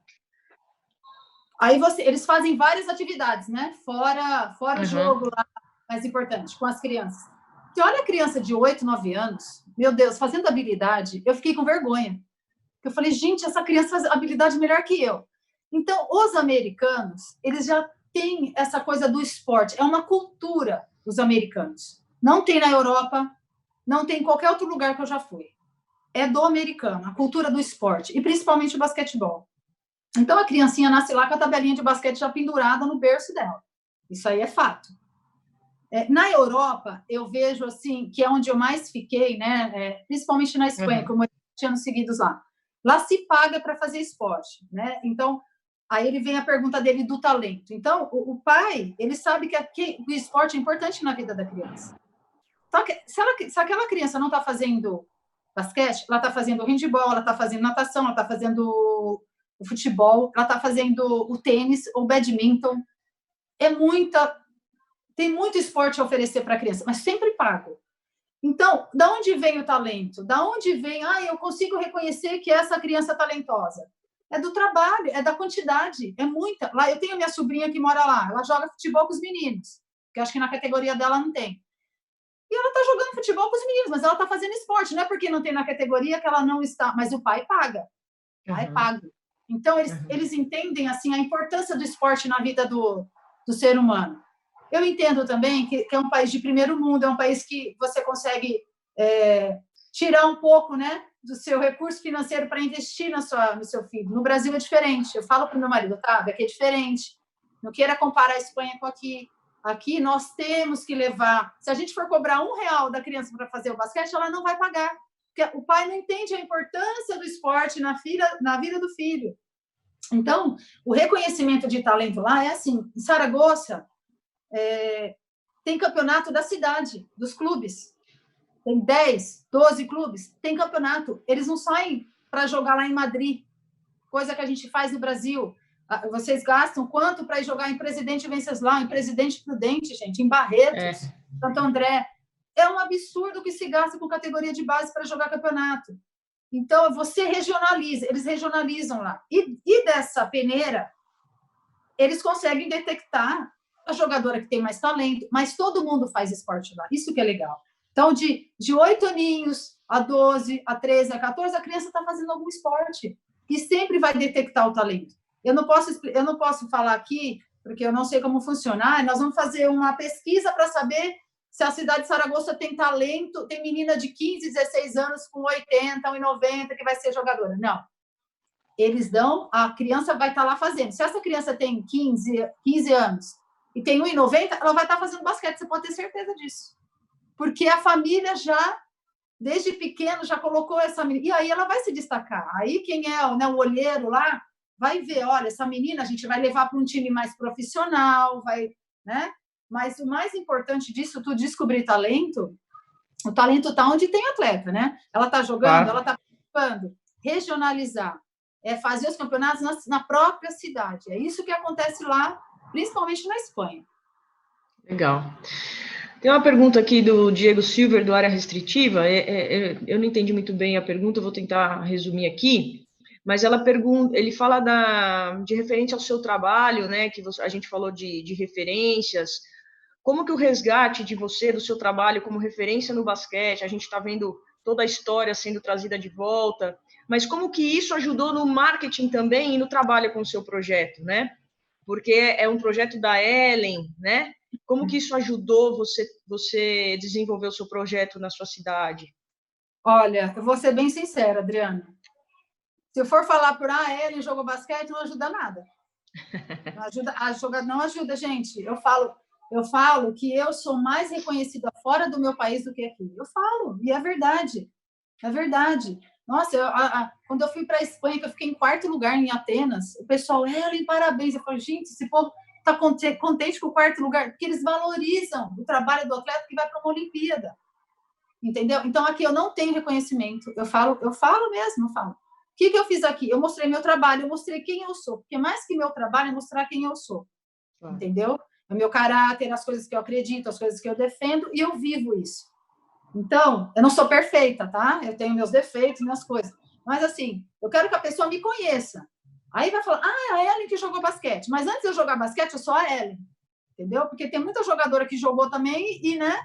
Aí eles fazem várias atividades, né? Fora o jogo lá, mais importante, com as crianças. Você olha a criança de 8, 9 anos, meu Deus, fazendo habilidade, eu fiquei com vergonha. Eu falei, gente, essa criança faz habilidade melhor que eu. Então, os americanos, eles já têm essa coisa do esporte. É uma cultura, os americanos. Não tem na Europa, não tem em qualquer outro lugar que eu já fui. É do americano, a cultura do esporte, e principalmente o basquetebol. Então, a criancinha nasce lá com a tabelinha de basquete já pendurada no berço dela. Isso aí é fato. Na Europa, eu vejo assim, que é onde eu mais fiquei, né? Principalmente na Espanha, como eu tinha anos seguidos lá. Lá se paga para fazer esporte, né? Então, aí ele vem a pergunta dele do talento. Então, o pai, ele sabe que o esporte é importante na vida da criança. Só que se aquela criança não está fazendo basquete, ela está fazendo handebol, ela está fazendo natação, ela está fazendo o futebol, ela está fazendo o tênis, o badminton. Tem muito esporte a oferecer para a criança, mas sempre pago. Então, da onde vem o talento? Da onde vem, eu consigo reconhecer que essa criança é talentosa? É do trabalho, é da quantidade, é muita. Lá, eu tenho a minha sobrinha que mora lá, ela joga futebol com os meninos, que eu acho que na categoria dela não tem. E ela está jogando futebol com os meninos, mas ela está fazendo esporte, não é porque não tem na categoria que ela não está, mas o pai paga. O pai paga. Então, eles entendem assim a importância do esporte na vida do ser humano. Eu entendo também que é um país de primeiro mundo, é um país que você consegue tirar um pouco, né, do seu recurso financeiro para investir no seu filho. No Brasil é diferente. Eu falo para o meu marido, aqui é diferente. Não queira comparar a Espanha com aqui. Aqui nós temos que levar. Se a gente for cobrar R$1 da criança para fazer o basquete, ela não vai pagar. Porque o pai não entende a importância do esporte na vida do filho. Então, o reconhecimento de talento lá é assim, em Saragoça, tem campeonato da cidade, dos clubes. Tem 10, 12 clubes, tem campeonato. Eles não saem para jogar lá em Madrid, coisa que a gente faz no Brasil. Vocês gastam quanto para ir jogar em Presidente Venceslau, em Presidente Prudente, gente, em Barretos, Santo André. É um absurdo que se gasta com categoria de base para jogar campeonato. Então, você regionaliza, eles regionalizam lá. E dessa peneira, eles conseguem detectar a jogadora que tem mais talento, mas todo mundo faz esporte lá. Isso que é legal. Então, de 8 aninhos a 12, a 13, a 14, a criança está fazendo algum esporte. E sempre vai detectar o talento. Eu não posso falar aqui, porque eu não sei como funcionar. Nós vamos fazer uma pesquisa para saber se a cidade de Saragoça tem talento, tem menina de 15, 16 anos com 80, 1,90 que vai ser jogadora. Não. Eles dão, a criança vai estar lá fazendo. Se essa criança tem 15 anos e tem 1,90, ela vai estar fazendo basquete, você pode ter certeza disso. Porque a família já, desde pequeno, já colocou essa menina. E aí ela vai se destacar. Aí quem é o olheiro lá vai ver, olha, essa menina a gente vai levar para um time mais profissional, né? Mas o mais importante disso, tu descobrir talento, o talento está onde tem atleta, né? Ela está jogando, ela está participando. Regionalizar. Fazer os campeonatos na própria cidade. É isso que acontece lá, principalmente na Espanha. Legal. Tem uma pergunta aqui do Diego Silver, do Área Restritiva. Eu não entendi muito bem a pergunta, vou tentar resumir aqui. Mas ele fala de referente ao seu trabalho, né? Que a gente falou de referências. Como que o resgate de você, do seu trabalho como referência no basquete, a gente está vendo toda a história sendo trazida de volta, mas como que isso ajudou no marketing também e no trabalho com o seu projeto, né? Porque é um projeto da Ellen, né? Como que isso ajudou você desenvolver o seu projeto na sua cidade? Olha, eu vou ser bem sincera, Adriana. Se eu for falar por Ellen jogou basquete, não ajuda nada. Não ajuda, gente. Eu falo que eu sou mais reconhecida fora do meu país do que aqui. Eu falo, e é verdade. É verdade. Nossa, quando eu fui para a Espanha, que eu fiquei em 4º lugar em Atenas, o pessoal, Ellen, parabéns. Eu falo, gente, esse povo está contente com o 4º lugar, porque eles valorizam o trabalho do atleta que vai para uma Olimpíada. Entendeu? Então, aqui eu não tenho reconhecimento. Eu falo mesmo, eu falo. O que eu fiz aqui? Eu mostrei meu trabalho, eu mostrei quem eu sou. Porque mais que meu trabalho é mostrar quem eu sou. Entendeu? O meu caráter, as coisas que eu acredito, as coisas que eu defendo, e eu vivo isso. Então, eu não sou perfeita, tá? Eu tenho meus defeitos, minhas coisas. Mas, assim, eu quero que a pessoa me conheça. Aí vai falar, ah, a Ellen que jogou basquete. Mas antes de eu jogar basquete, eu sou a Ellen. Entendeu? Porque tem muita jogadora que jogou também e, né,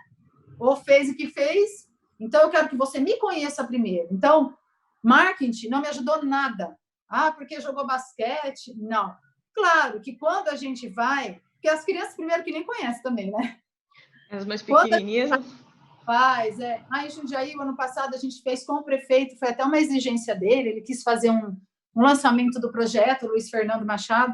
ou fez o que fez. Então, eu quero que você me conheça primeiro. Então, marketing não me ajudou nada. Ah, porque jogou basquete? Não. Claro que quando a gente vai... Porque as crianças, primeiro, que nem conhecem também, né? As mais pequenininhas... Faz, Aí, em Jundiaí, o ano passado, a gente fez com o prefeito, foi até uma exigência dele, ele quis fazer um lançamento do projeto, Luiz Fernando Machado.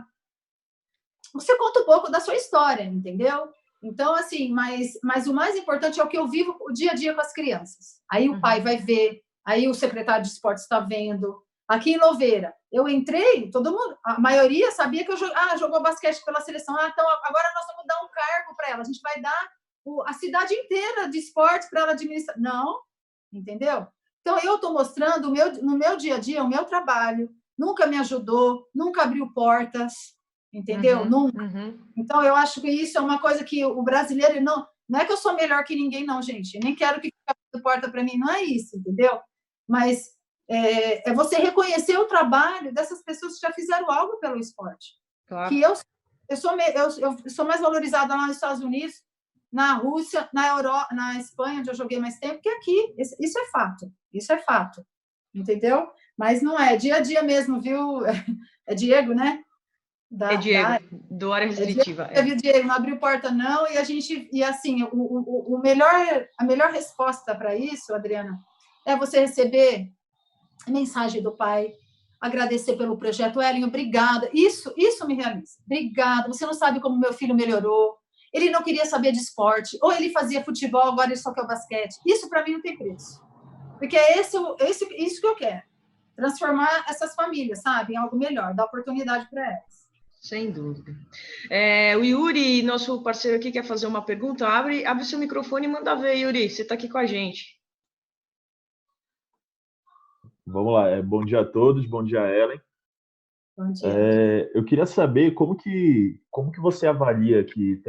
Você conta um pouco da sua história, entendeu? Então, assim, mas o mais importante é o que eu vivo o dia a dia com as crianças. Aí o pai vai ver, aí o secretário de esportes está vendo. Aqui em Louveira, eu entrei, todo mundo, a maioria sabia que eu jogou basquete pela seleção. Então agora nós vamos dar um cargo para ela. A gente vai dar a cidade inteira de esportes para ela administrar. Não, entendeu? Então eu estou mostrando no meu dia a dia o meu trabalho. Nunca me ajudou, nunca abriu portas, entendeu? Nunca. Então eu acho que isso é uma coisa que o brasileiro não é que eu sou melhor que ninguém, não, gente. Eu nem quero que fique abrindo porta para mim, não é isso, entendeu? Mas é você reconhecer o trabalho dessas pessoas que já fizeram algo pelo esporte. Claro. Que eu sou mais valorizada lá nos Estados Unidos, na Rússia, na Europa, na Espanha, onde eu joguei mais tempo, que aqui. Isso é fato. Isso é fato. Entendeu? Mas não é dia a dia mesmo, viu? É Diego, né? Diego, do área restritiva. Diego, não abriu porta, não. E assim, a melhor resposta para isso, Adriana, é você receber mensagem do pai, agradecer pelo projeto. Ellen, obrigada. Isso me realiza. Obrigada. Você não sabe como meu filho melhorou. Ele não queria saber de esporte. Ou ele fazia futebol, agora ele só quer o basquete. Isso, para mim, não tem preço. Porque é isso que eu quero. Transformar essas famílias, sabe, em algo melhor. Dar oportunidade para elas. Sem dúvida. O Yuri, nosso parceiro aqui, quer fazer uma pergunta. Abre seu microfone e manda ver, Yuri. Você está aqui com a gente. Vamos lá, bom dia a todos, bom dia, Ellen. Bom dia. Eu queria saber como que você avalia que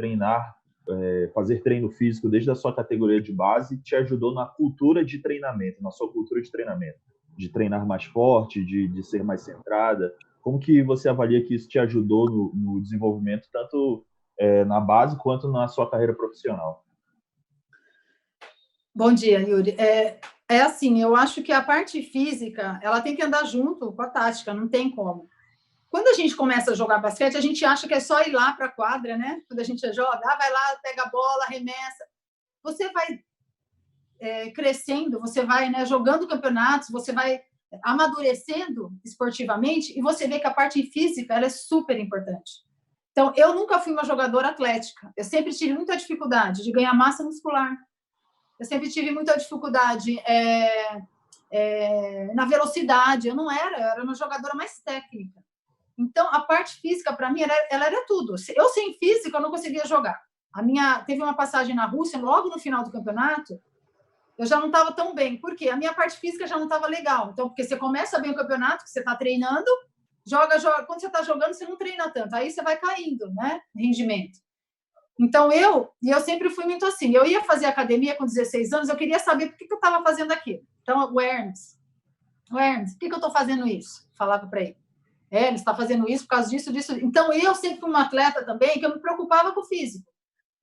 fazer treino físico desde a sua categoria de base te ajudou na cultura de treinamento, na sua cultura de treinamento, de treinar mais forte, de ser mais centrada. Como que você avalia que isso te ajudou no desenvolvimento, tanto na base quanto na sua carreira profissional? Bom dia, Yuri. Assim, eu acho que a parte física, ela tem que andar junto com a tática, não tem como. Quando a gente começa a jogar basquete, a gente acha que é só ir lá para a quadra, né? Quando a gente joga, vai lá, pega a bola, arremessa. Você vai crescendo, você vai, né, jogando campeonatos, você vai amadurecendo esportivamente e você vê que a parte física ela é super importante. Então, eu nunca fui uma jogadora atlética. Eu sempre tive muita dificuldade de ganhar massa muscular. Eu sempre tive muita dificuldade na velocidade. Eu era uma jogadora mais técnica. Então, a parte física, para mim, ela era tudo. Eu, sem física, eu não conseguia jogar. Teve uma passagem na Rússia, logo no final do campeonato, eu já não estava tão bem. Por quê? A minha parte física já não estava legal. Então, porque você começa bem o campeonato, que você está treinando, joga. Quando você está jogando, você não treina tanto. Aí você vai caindo, né? Rendimento. Então, eu sempre fui muito assim. Eu ia fazer academia com 16 anos, eu queria saber por que eu estava fazendo aquilo. Então, o Ernst, por que eu estou fazendo isso? Falava para ele. Ele está fazendo isso por causa disso, disso. Então, eu sempre fui uma atleta também que eu me preocupava com o físico.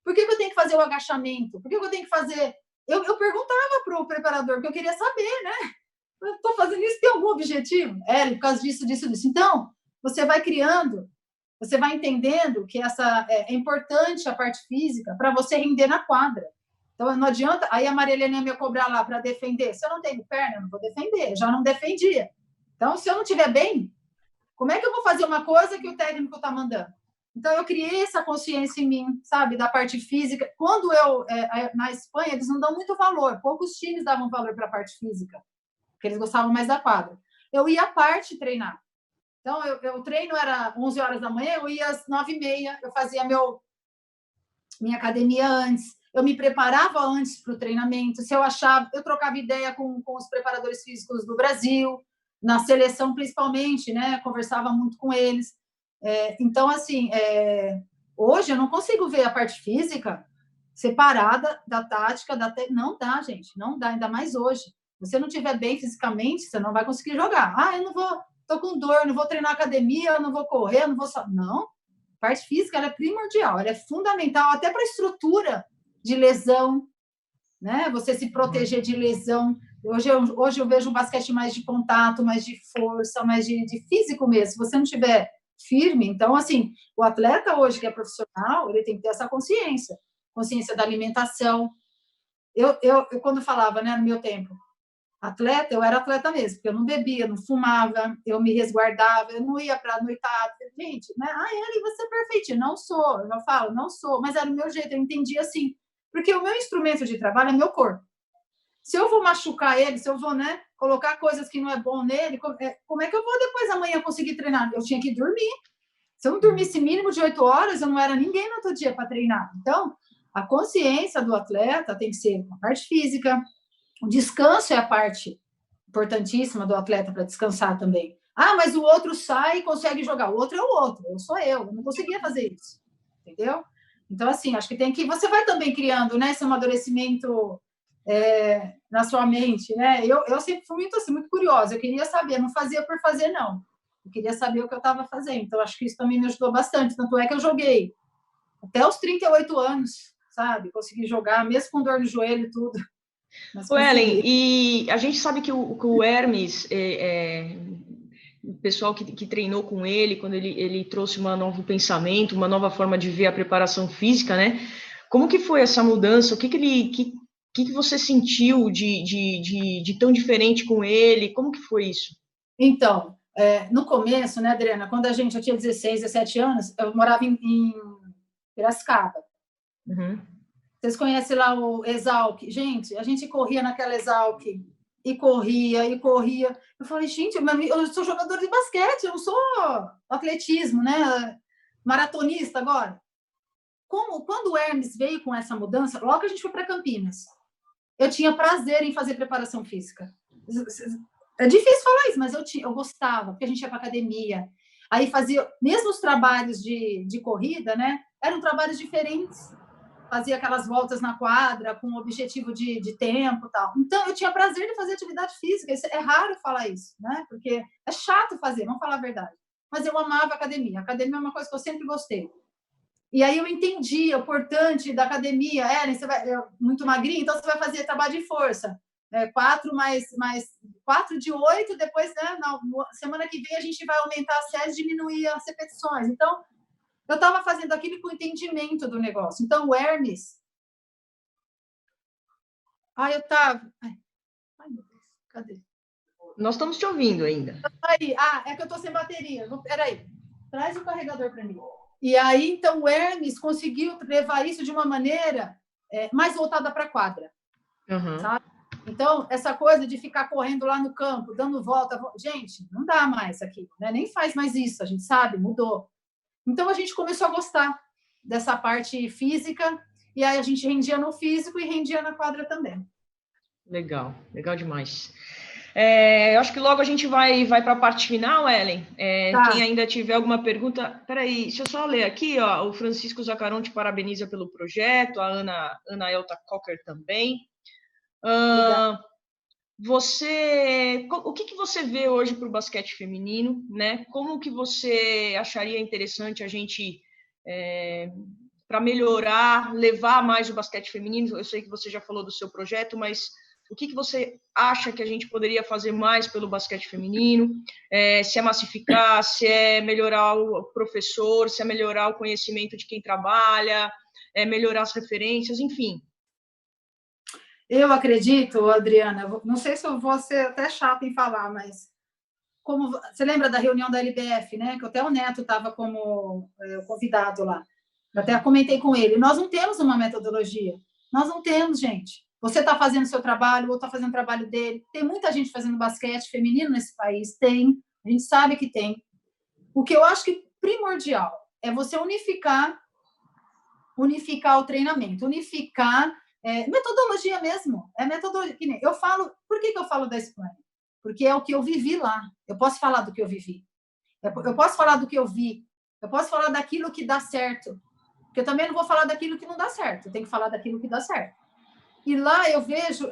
Por que eu tenho que fazer o agachamento? Por que eu tenho que fazer... Eu perguntava para o preparador, porque eu queria saber, né? Eu estou fazendo isso, tem algum objetivo? Por causa disso, disso, disso. Então, você vai criando, você vai entendendo que é importante a parte física para você render na quadra. Então, não adianta... Aí a Maria Helena ia me cobrar lá para defender. Se eu não tenho perna, eu não vou defender. Eu já não defendia. Então, se eu não estiver bem, como é que eu vou fazer uma coisa que o técnico está mandando? Então, eu criei essa consciência em mim, sabe, da parte física. Quando na Espanha, eles não dão muito valor. Poucos times davam valor para a parte física, porque eles gostavam mais da quadra. Eu ia à parte treinar. Então, o treino era 11 horas da manhã, eu ia às 9h30, eu fazia minha academia antes, eu me preparava antes para o treinamento. Se eu achava, eu trocava ideia com os preparadores físicos do Brasil, na seleção principalmente, né? Conversava muito com eles. Então, assim, hoje eu não consigo ver a parte física separada da tática, não dá, gente, não dá, ainda mais hoje. Se você não estiver bem fisicamente, você não vai conseguir jogar. Eu não vou tô com dor, não vou treinar academia, não vou correr, não vou... Não, a parte física ela é primordial, ela é fundamental até para a estrutura de lesão, né? Você se proteger de lesão. Hoje eu vejo o basquete mais de contato, mais de força, mais de físico mesmo. Se você não tiver firme, então, assim, o atleta hoje que é profissional, ele tem que ter essa consciência da alimentação. Eu quando falava, né, no meu tempo, atleta, eu era atleta mesmo, porque eu não bebia, não fumava, eu me resguardava, eu não ia para a noitada. Gente, né? Ellen, você é perfeitinha. Não sou, eu falo, não sou, mas era o meu jeito, eu entendi assim, porque o meu instrumento de trabalho é meu corpo. Se eu vou machucar ele, se eu vou, né, colocar coisas que não é bom nele, como é que eu vou depois amanhã conseguir treinar? Eu tinha que dormir. Se eu não dormisse mínimo de 8 horas, eu não era ninguém no outro dia para treinar. Então, a consciência do atleta tem que ser a parte física, o descanso é a parte importantíssima do atleta para descansar também. Mas o outro sai e consegue jogar. O outro é o outro, eu sou eu não conseguia fazer isso, entendeu? Então, assim, acho que tem que... Você vai também criando, né, esse amadurecimento na sua mente, né? Eu sempre fui muito, assim, muito curiosa, eu queria saber, não fazia por fazer, não. Eu queria saber o que eu estava fazendo, então acho que isso também me ajudou bastante, tanto é que eu joguei até os 38 anos, sabe? Consegui jogar, mesmo com dor no joelho e tudo. O Ellen, e a gente sabe que o Hermes, o pessoal que treinou com ele, quando ele trouxe um novo pensamento, uma nova forma de ver a preparação física, né? Como que foi essa mudança? O que você sentiu de tão diferente com ele? Como que foi isso? Então, no começo, né, Adriana, quando eu tinha 16, 17 anos, eu morava em Piracicaba. Uhum. Vocês conhecem lá o Exalc? Gente, a gente corria naquela Exalc e corria. Eu falei, gente, eu sou jogador de basquete, eu não sou atletismo, né? Maratonista agora. Quando o Hermes veio com essa mudança, logo que a gente foi para Campinas, eu tinha prazer em fazer preparação física. É difícil falar isso, mas eu gostava, porque a gente ia para academia, aí fazia, mesmo os trabalhos de corrida, né? Eram trabalhos diferentes. Fazia aquelas voltas na quadra com o objetivo de tempo e tal. Então, eu tinha prazer de fazer atividade física. É raro falar isso, né? Porque é chato fazer, vamos falar a verdade. Mas eu amava a academia. A academia é uma coisa que eu sempre gostei. E aí eu entendi o importante da academia. Você vai muito magrinha, então você vai fazer trabalho de força. 4 de 8, depois, né, na semana que vem, a gente vai aumentar as séries, diminuir as repetições. Então, eu estava fazendo aquilo com entendimento do negócio. Então, o Hermes... eu estava... Ai, meu Deus, cadê? Nós estamos te ouvindo ainda. Aí, é que eu estou sem bateria. Peraí, traz o carregador para mim. E aí, então, o Hermes conseguiu levar isso de uma maneira mais voltada para a quadra. Uhum. Sabe? Então, essa coisa de ficar correndo lá no campo, dando volta... Gente, não dá mais aqui, né? Nem faz mais isso, a gente sabe, mudou. Então, a gente começou a gostar dessa parte física, e aí a gente rendia no físico e rendia na quadra também. Legal, legal demais. Eu acho que logo a gente vai para a parte final, Ellen. Tá. Quem ainda tiver alguma pergunta... Peraí, deixa eu só ler aqui, ó. O Francisco Zacaron te parabeniza pelo projeto, a Ana Elta Cocker também. O que você vê hoje para o basquete feminino, né? Como que você acharia interessante a gente, para melhorar, levar mais o basquete feminino? Eu sei que você já falou do seu projeto, mas o que você acha que a gente poderia fazer mais pelo basquete feminino? Se é massificar, se é melhorar o professor, se é melhorar o conhecimento de quem trabalha, melhorar as referências, enfim. Eu acredito, Adriana, não sei se eu vou ser até chata em falar, mas como você lembra da reunião da LBF, né? Que até o Neto estava como convidado lá. Eu até comentei com ele. Nós não temos uma metodologia. Nós não temos, gente. Você está fazendo o seu trabalho, o outro está fazendo o trabalho dele. Tem muita gente fazendo basquete feminino nesse país. Tem. A gente sabe que tem. O que eu acho que primordial é você unificar o treinamento, unificar metodologia mesmo. É metodologia. Eu falo, por que eu falo da Espanha? Porque é o que eu vivi lá. Eu posso falar do que eu vivi. Eu posso falar do que eu vi. Eu posso falar daquilo que dá certo. Porque eu também não vou falar daquilo que não dá certo. Eu tenho que falar daquilo que dá certo. E lá eu vejo...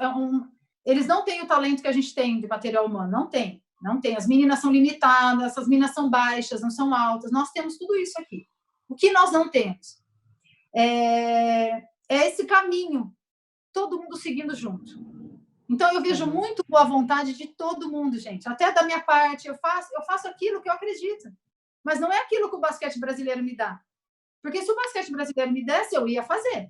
eles não têm o talento que a gente tem de material humano. Não tem. Não tem. As meninas são limitadas, as meninas são baixas, não são altas. Nós temos tudo isso aqui. O que nós não temos é esse caminho, todo mundo seguindo junto. Então, eu vejo muito boa vontade de todo mundo, gente. Até da minha parte, eu faço aquilo que eu acredito. Mas não é aquilo que o basquete brasileiro me dá. Porque se o basquete brasileiro me desse, eu ia fazer.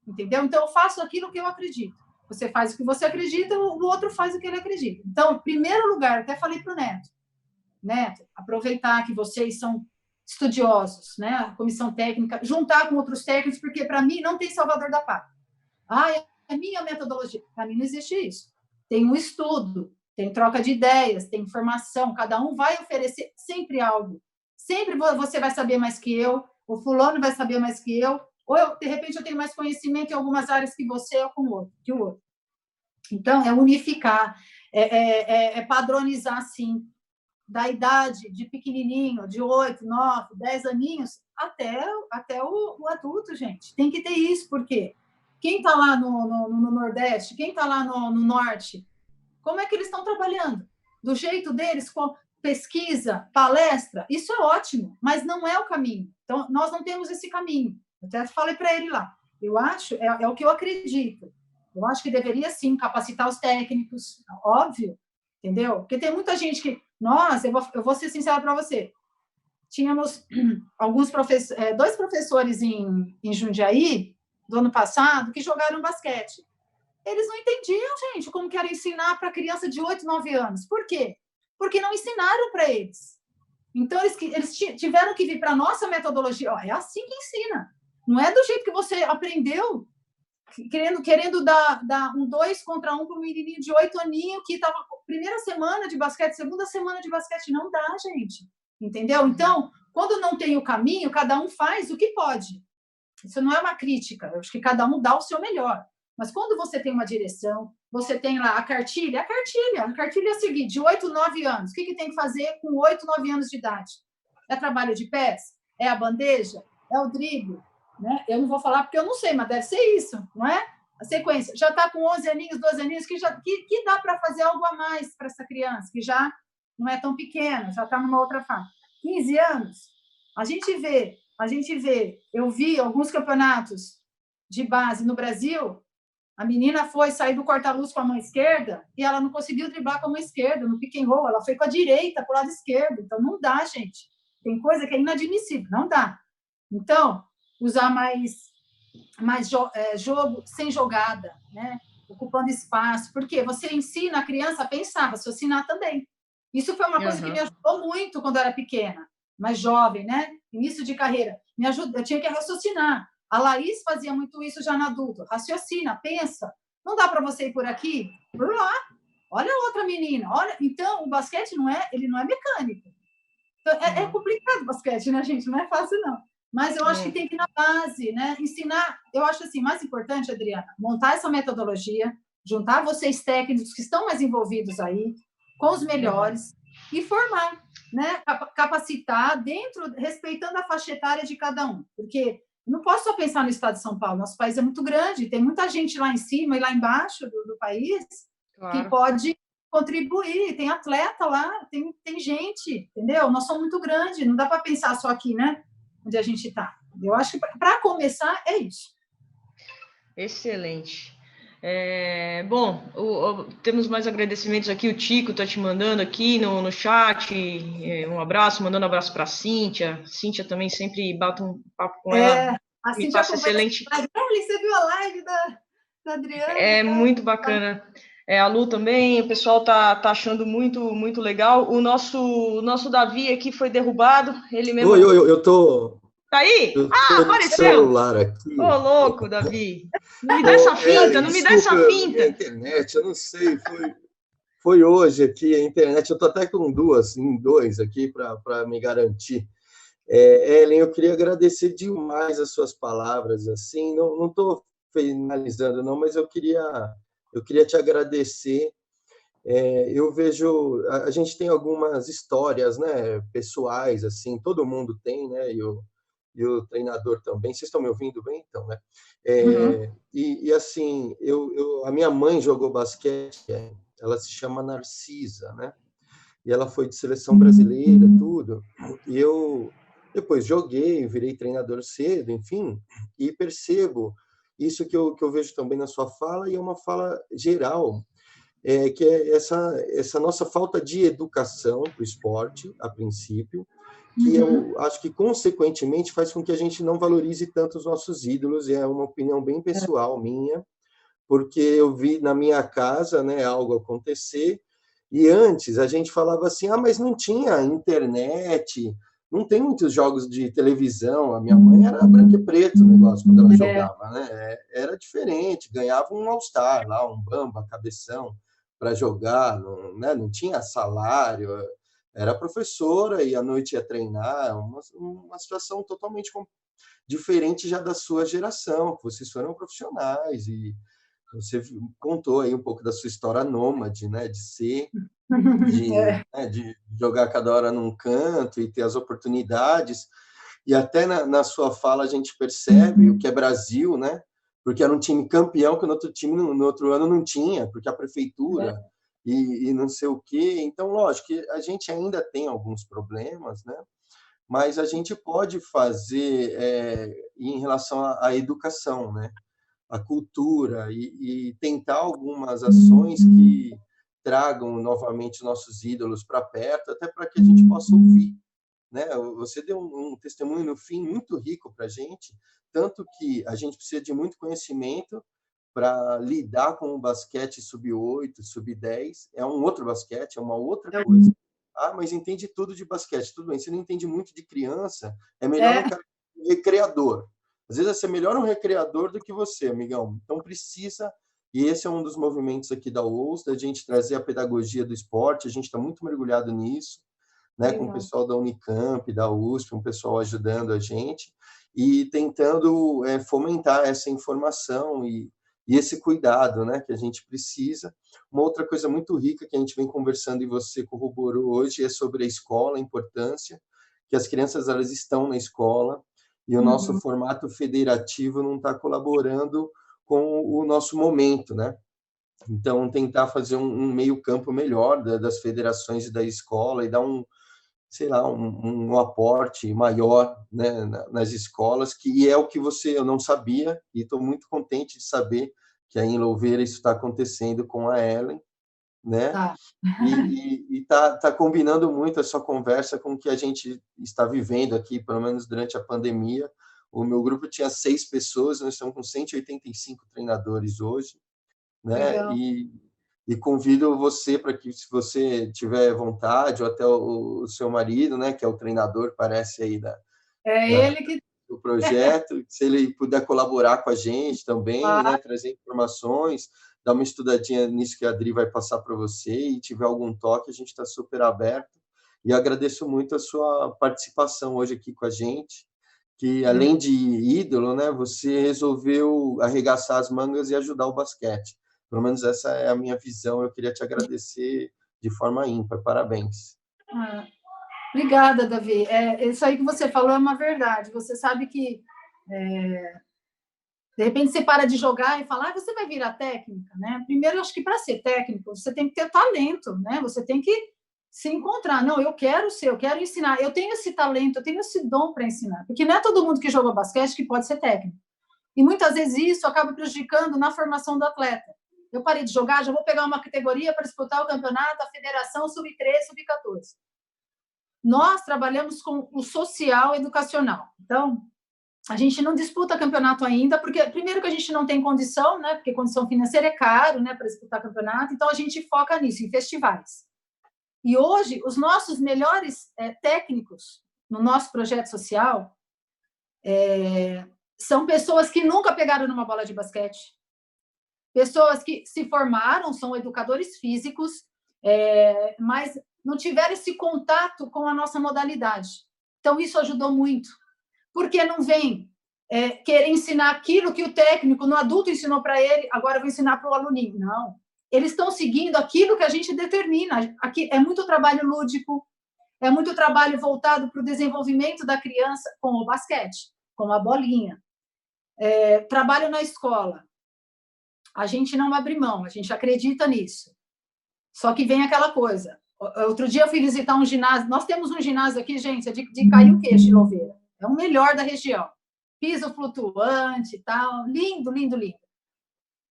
Entendeu? Então, eu faço aquilo que eu acredito. Você faz o que você acredita, o outro faz o que ele acredita. Então, em primeiro lugar, até falei para o Neto, aproveitar que vocês são estudiosos, né? A comissão técnica, juntar com outros técnicos, porque, para mim, não tem salvador da pátria. É a minha metodologia. Para mim, não existe isso. Tem um estudo, tem troca de ideias, tem informação, cada um vai oferecer sempre algo. Sempre você vai saber mais que eu, o fulano vai saber mais que eu, ou de repente eu tenho mais conhecimento em algumas áreas que você ou que o outro. Então, é unificar, é padronizar, sim, da idade de pequenininho, de 8, 9, 10 aninhos, até o adulto, gente. Tem que ter isso, porque quem está lá no Nordeste, quem está lá no Norte, como é que eles estão trabalhando? Do jeito deles, com pesquisa, palestra, isso é ótimo, mas não é o caminho. Então, nós não temos esse caminho. Eu até falei para ele lá. Eu acho, é o que eu acredito. Eu acho que deveria, sim, capacitar os técnicos, óbvio, entendeu? Porque tem muita gente que... eu vou ser sincera para você. Tínhamos dois professores em Jundiaí, do ano passado, que jogaram basquete. Eles não entendiam, gente, como que era ensinar para criança de 8, 9 anos. Por quê? Porque não ensinaram para eles. Então, eles tiveram que vir para a nossa metodologia. É assim que ensina. Não é do jeito que você aprendeu, querendo dar um 2 contra 1 para um menininho de 8 aninhos que estava primeira semana de basquete, segunda semana de basquete. Não dá, gente. Entendeu? Então, quando não tem o caminho, cada um faz o que pode. Isso não é uma crítica. Eu acho que cada um dá o seu melhor. Mas quando você tem uma direção, você tem lá a cartilha é a seguinte, de 8, 9 anos. O que tem que fazer com 8, 9 anos de idade? É trabalho de pés? É a bandeja? É o drible? Né? Eu não vou falar porque eu não sei, mas deve ser isso, não é? A sequência. Já está com 11 aninhos, 12 aninhos, que dá para fazer algo a mais para essa criança, que já não é tão pequena, já está numa outra fase. 15 anos, a gente vê, eu vi alguns campeonatos de base no Brasil, a menina foi sair do corta-luz com a mão esquerda e ela não conseguiu driblar com a mão esquerda no pick and roll, ela foi com a direita para o lado esquerdo. Então, não dá, gente. Tem coisa que é inadmissível, não dá. Então, usar mais jogo sem jogada, né? Ocupando espaço, porque você ensina a criança a pensar, raciocinar também. Isso foi uma coisa que me ajudou muito quando eu era pequena, mais jovem, né? Início de carreira. Me ajuda, eu tinha que raciocinar. A Laís fazia muito isso já na adulta. Raciocina, pensa. Não dá para você ir por aqui, por lá. Olha a outra menina. Olha. Então, o basquete ele não é mecânico. Então, é complicado o basquete, né, gente? Não é fácil, não. Mas eu acho que tem que ir na base, né? Ensinar. Eu acho assim, mais importante, Adriana, montar essa metodologia, juntar vocês técnicos que estão mais envolvidos aí, com os melhores, e formar, né? Capacitar respeitando a faixa etária de cada um. Porque não posso só pensar no estado de São Paulo, nosso país é muito grande, tem muita gente lá em cima e lá embaixo do país que pode contribuir, tem atleta lá, tem gente, entendeu? Nós somos muito grandes, não dá para pensar só aqui, né? Onde a gente está. Eu acho que, para começar, é isso. Excelente. Bom, temos mais agradecimentos aqui, o Tico está te mandando aqui no chat, um abraço, mandando um abraço para a Cíntia. Cíntia também sempre bate um papo com ela. A Cíntia excelente. Você viu a live da Adriana? Muito bacana. A Lu também, o pessoal tá achando muito, muito legal. O nosso Davi aqui foi derrubado, ele mesmo... Oi, eu tô... Tá aí? Apareceu! Celular aqui. Ô, louco, Davi. Não me dá essa finta, não me dá essa finta. A internet, eu não sei, foi hoje aqui a internet, eu tô até com dois aqui para me garantir. Ellen, eu queria agradecer demais as suas palavras, assim, não estou finalizando não, mas eu queria te agradecer. Eu vejo, a gente tem algumas histórias, né, pessoais, assim, todo mundo tem, né, e o treinador também. Vocês estão me ouvindo bem, então, né? E assim, a minha mãe jogou basquete, ela se chama Narcisa, né? e ela foi de seleção brasileira, tudo. E eu depois joguei, virei treinador cedo, enfim, e percebo isso que eu vejo também na sua fala, e é uma fala geral, que é essa nossa falta de educação para o esporte, a princípio, que eu acho que, consequentemente, faz com que a gente não valorize tanto os nossos ídolos, e é uma opinião bem pessoal minha, porque eu vi na minha casa, né, algo acontecer, e antes a gente falava assim, mas não tinha internet, não tem muitos jogos de televisão, a minha mãe era branco e preto o negócio quando ela jogava, né? Era diferente, ganhava um All-Star lá, um Bamba, cabeção, para jogar, não, né? Não tinha salário, era professora e à noite ia treinar, uma situação totalmente diferente já da sua geração, que vocês foram profissionais e você contou aí um pouco da sua história nômade, né? De jogar cada hora num canto e ter as oportunidades. E até na sua fala a gente percebe o que é Brasil, né? Porque era um time campeão que no outro time no outro ano não tinha, porque a prefeitura e não sei o quê. Então, lógico que a gente ainda tem alguns problemas, né? Mas a gente pode fazer em relação à educação, né? A cultura e tentar algumas ações que tragam novamente nossos ídolos para perto, até para que a gente possa ouvir, né? Você deu um testemunho no fim muito rico para a gente, tanto que a gente precisa de muito conhecimento para lidar com o basquete sub-8, sub-10, é um outro basquete, é uma outra coisa. Mas entende tudo de basquete, tudo bem, você não entende muito de criança, é melhor um cara recreador. Às vezes, é melhor um recreador do que você, amigão. Então, precisa... E esse é um dos movimentos aqui da UOS, da gente trazer a pedagogia do esporte. A gente está muito mergulhado nisso, né? Com o pessoal da Unicamp, da USP, um pessoal ajudando a gente e tentando fomentar essa informação e esse cuidado, né? Que a gente precisa. Uma outra coisa muito rica que a gente vem conversando e você corroborou hoje é sobre a escola, a importância que as crianças elas estão na escola, e o nosso formato federativo não está colaborando com o nosso momento, né? Então, tentar fazer um meio-campo melhor das federações e da escola e dar sei lá, um aporte maior, né, nas escolas, que é o que eu não sabia, e estou muito contente de saber que aí em Louveira isso está acontecendo com a Ellen, né? E tá combinando muito essa conversa com o que a gente está vivendo aqui, pelo menos durante a pandemia. O meu grupo tinha 6 pessoas, nós estamos com 185 treinadores hoje, né? E convido você para que, se você tiver vontade, ou até o seu marido, né, que é o treinador, parece aí ele que do projeto, se ele puder colaborar com a gente também, né, trazer informações, dar uma estudadinha nisso que a Adri vai passar para você, e tiver algum toque, a gente está super aberto. E agradeço muito a sua participação hoje aqui com a gente, que além de ídolo, né, você resolveu arregaçar as mangas e ajudar o basquete. Pelo menos essa é a minha visão. Eu queria te agradecer de forma ímpar. Parabéns. Obrigada, Davi. Isso aí que você falou é uma verdade. Você sabe que, de repente, você para de jogar e fala, você vai virar técnica, né? Primeiro, eu acho que para ser técnico, você tem que ter talento, né? Você tem que se encontrar. Não, eu quero ensinar. Eu tenho esse talento, eu tenho esse dom para ensinar. Porque não é todo mundo que joga basquete que pode ser técnico. E muitas vezes isso acaba prejudicando na formação do atleta. Eu parei de jogar, já vou pegar uma categoria para disputar o campeonato, a federação sub-13, sub-14. Nós trabalhamos com o social educacional. Então, a gente não disputa campeonato ainda, porque, primeiro, que a gente não tem condição, né? Porque condição financeira é caro, né, para disputar campeonato. Então, a gente foca nisso, em festivais. E hoje, os nossos melhores técnicos no nosso projeto social são pessoas que nunca pegaram numa bola de basquete, pessoas que se formaram, são educadores físicos, mas não tiveram esse contato com a nossa modalidade. Então, isso ajudou muito. Porque não vem querer ensinar aquilo que o técnico, no adulto, ensinou para ele, agora eu vou ensinar para o aluninho. Não. Eles estão seguindo aquilo que a gente determina. Aqui é muito trabalho lúdico, é muito trabalho voltado para o desenvolvimento da criança com o basquete, com a bolinha. Trabalho na escola. A gente não abre mão, a gente acredita nisso. Só que vem aquela coisa, Outro dia eu fui visitar um ginásio. Nós temos um ginásio aqui, gente, de cair o queixo, em Louveira. É o melhor da região. Piso flutuante e tal. Lindo, lindo, lindo.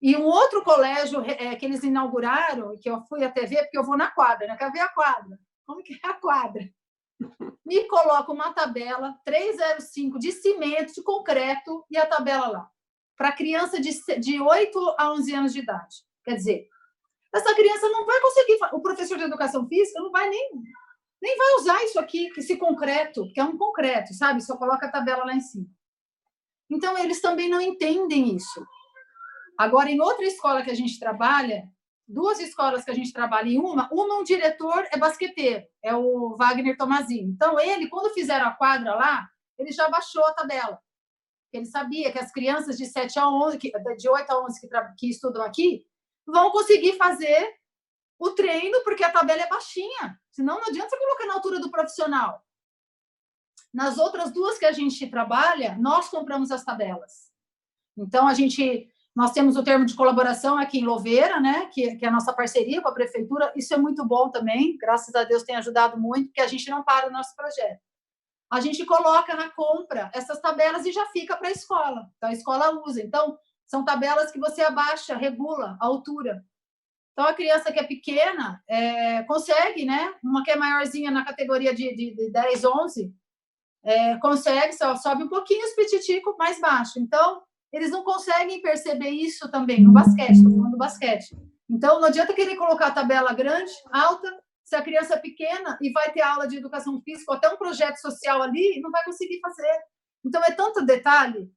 E um outro colégio que eles inauguraram, que eu fui até ver, porque eu vou na quadra, né? Quero ver a quadra. Como que é a quadra? Me coloca uma tabela 305 de cimento, de concreto, e a tabela lá. Para criança de 8 a 11 anos de idade. Quer dizer, essa criança não vai conseguir... O professor de educação física não vai nem vai usar isso aqui, esse concreto, que é um concreto, sabe? Só coloca a tabela lá em cima. Então, eles também não entendem isso. Agora, em outra escola que a gente trabalha, 2 escolas que a gente trabalha em um diretor é basqueteiro, é o Wagner Tomazinho. Então, ele, quando fizeram a quadra lá, ele já baixou a tabela. Ele sabia que as crianças de 7 a 11, de 8 a 11 que estudam aqui, vão conseguir fazer o treino, porque a tabela é baixinha. Senão, não adianta você colocar na altura do profissional. Nas outras 2 que a gente trabalha, nós compramos as tabelas. Então, nós temos o termo de colaboração aqui em Louveira, né, que é a nossa parceria com a prefeitura. Isso é muito bom também, graças a Deus tem ajudado muito, porque a gente não para o nosso projeto. A gente coloca na compra essas tabelas e já fica para a escola. Então, a escola usa. Então, são tabelas que você abaixa, regula a altura. Então, a criança que é pequena consegue, né? Uma que é maiorzinha na categoria de 10, 11, consegue, só sobe um pouquinho os pititicos mais baixo. Então, eles não conseguem perceber isso também no basquete, estou falando do basquete. Então, não adianta querer colocar a tabela grande, alta, se a criança é pequena e vai ter aula de educação física ou até um projeto social ali, não vai conseguir fazer. Então, é tanto detalhe,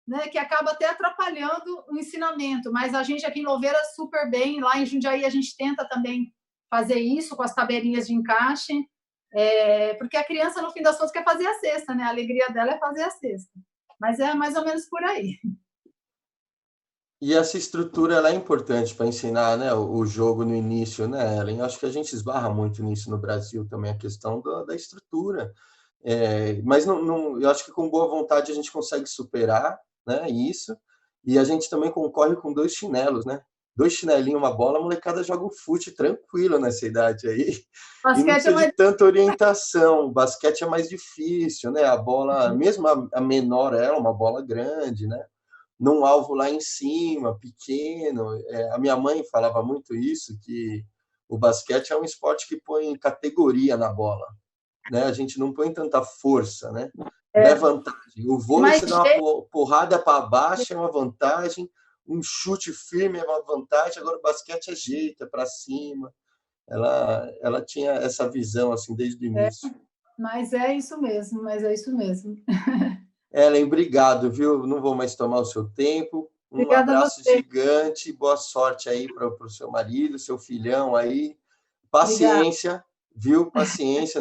né, que acaba até atrapalhando o ensinamento. Mas a gente aqui em Louveira, super bem. Lá em Jundiaí, a gente tenta também fazer isso com as tabelinhas de encaixe, porque a criança, no fim das contas, quer fazer a cesta, né? A alegria dela é fazer a cesta. Mas é mais ou menos por aí. E essa estrutura ela é importante para ensinar, né, o jogo no início, né, Ellen? Acho que a gente esbarra muito nisso no Brasil também, a questão da estrutura. Mas eu acho que com boa vontade a gente consegue superar, né, isso. E a gente também concorre com 2 chinelos, né? 2 chinelinhos, uma bola, a molecada joga um fute tranquilo nessa idade aí. E não precisa de tanta orientação. O basquete é mais difícil, né? A bola, mesmo a menor, é uma bola grande, né? Num alvo lá em cima, pequeno. A minha mãe falava muito isso, que o basquete é um esporte que põe categoria na bola, né? A gente não põe tanta força, né? Não é vantagem. O vôlei, você dá uma porrada para baixo, é uma vantagem. Um chute firme é uma vantagem. Agora o basquete é jeito, é para cima. Ela tinha essa visão assim desde o início. Mas é isso mesmo, Ellen, obrigado, viu? Não vou mais tomar o seu tempo. Obrigada abraço gigante, boa sorte aí para o seu marido, seu filhão aí. Paciência, obrigada. Viu? Paciência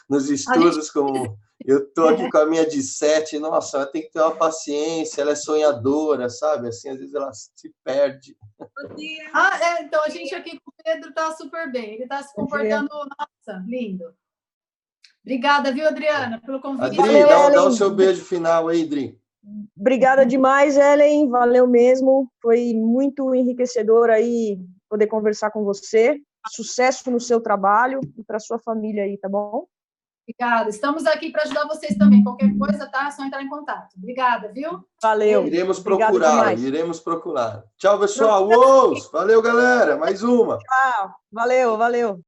nos estudos. Como eu estou aqui com a minha de 7, nossa, ela tem que ter uma paciência, ela é sonhadora, sabe? Assim, às vezes ela se perde. Então a gente aqui com o Pedro está super bem, ele está se comportando, nossa, lindo. Obrigada, viu, Adriana, pelo convite. Adri, dá o seu beijo final aí, Adri. Obrigada demais, Ellen, valeu mesmo. Foi muito enriquecedor aí poder conversar com você. Sucesso no seu trabalho e para sua família aí, tá bom? Obrigada. Estamos aqui para ajudar vocês também. Qualquer coisa, tá? É só entrar em contato. Obrigada, viu? Valeu. Iremos procurar. Tchau, pessoal. Valeu, galera. Mais uma. Tchau. Valeu.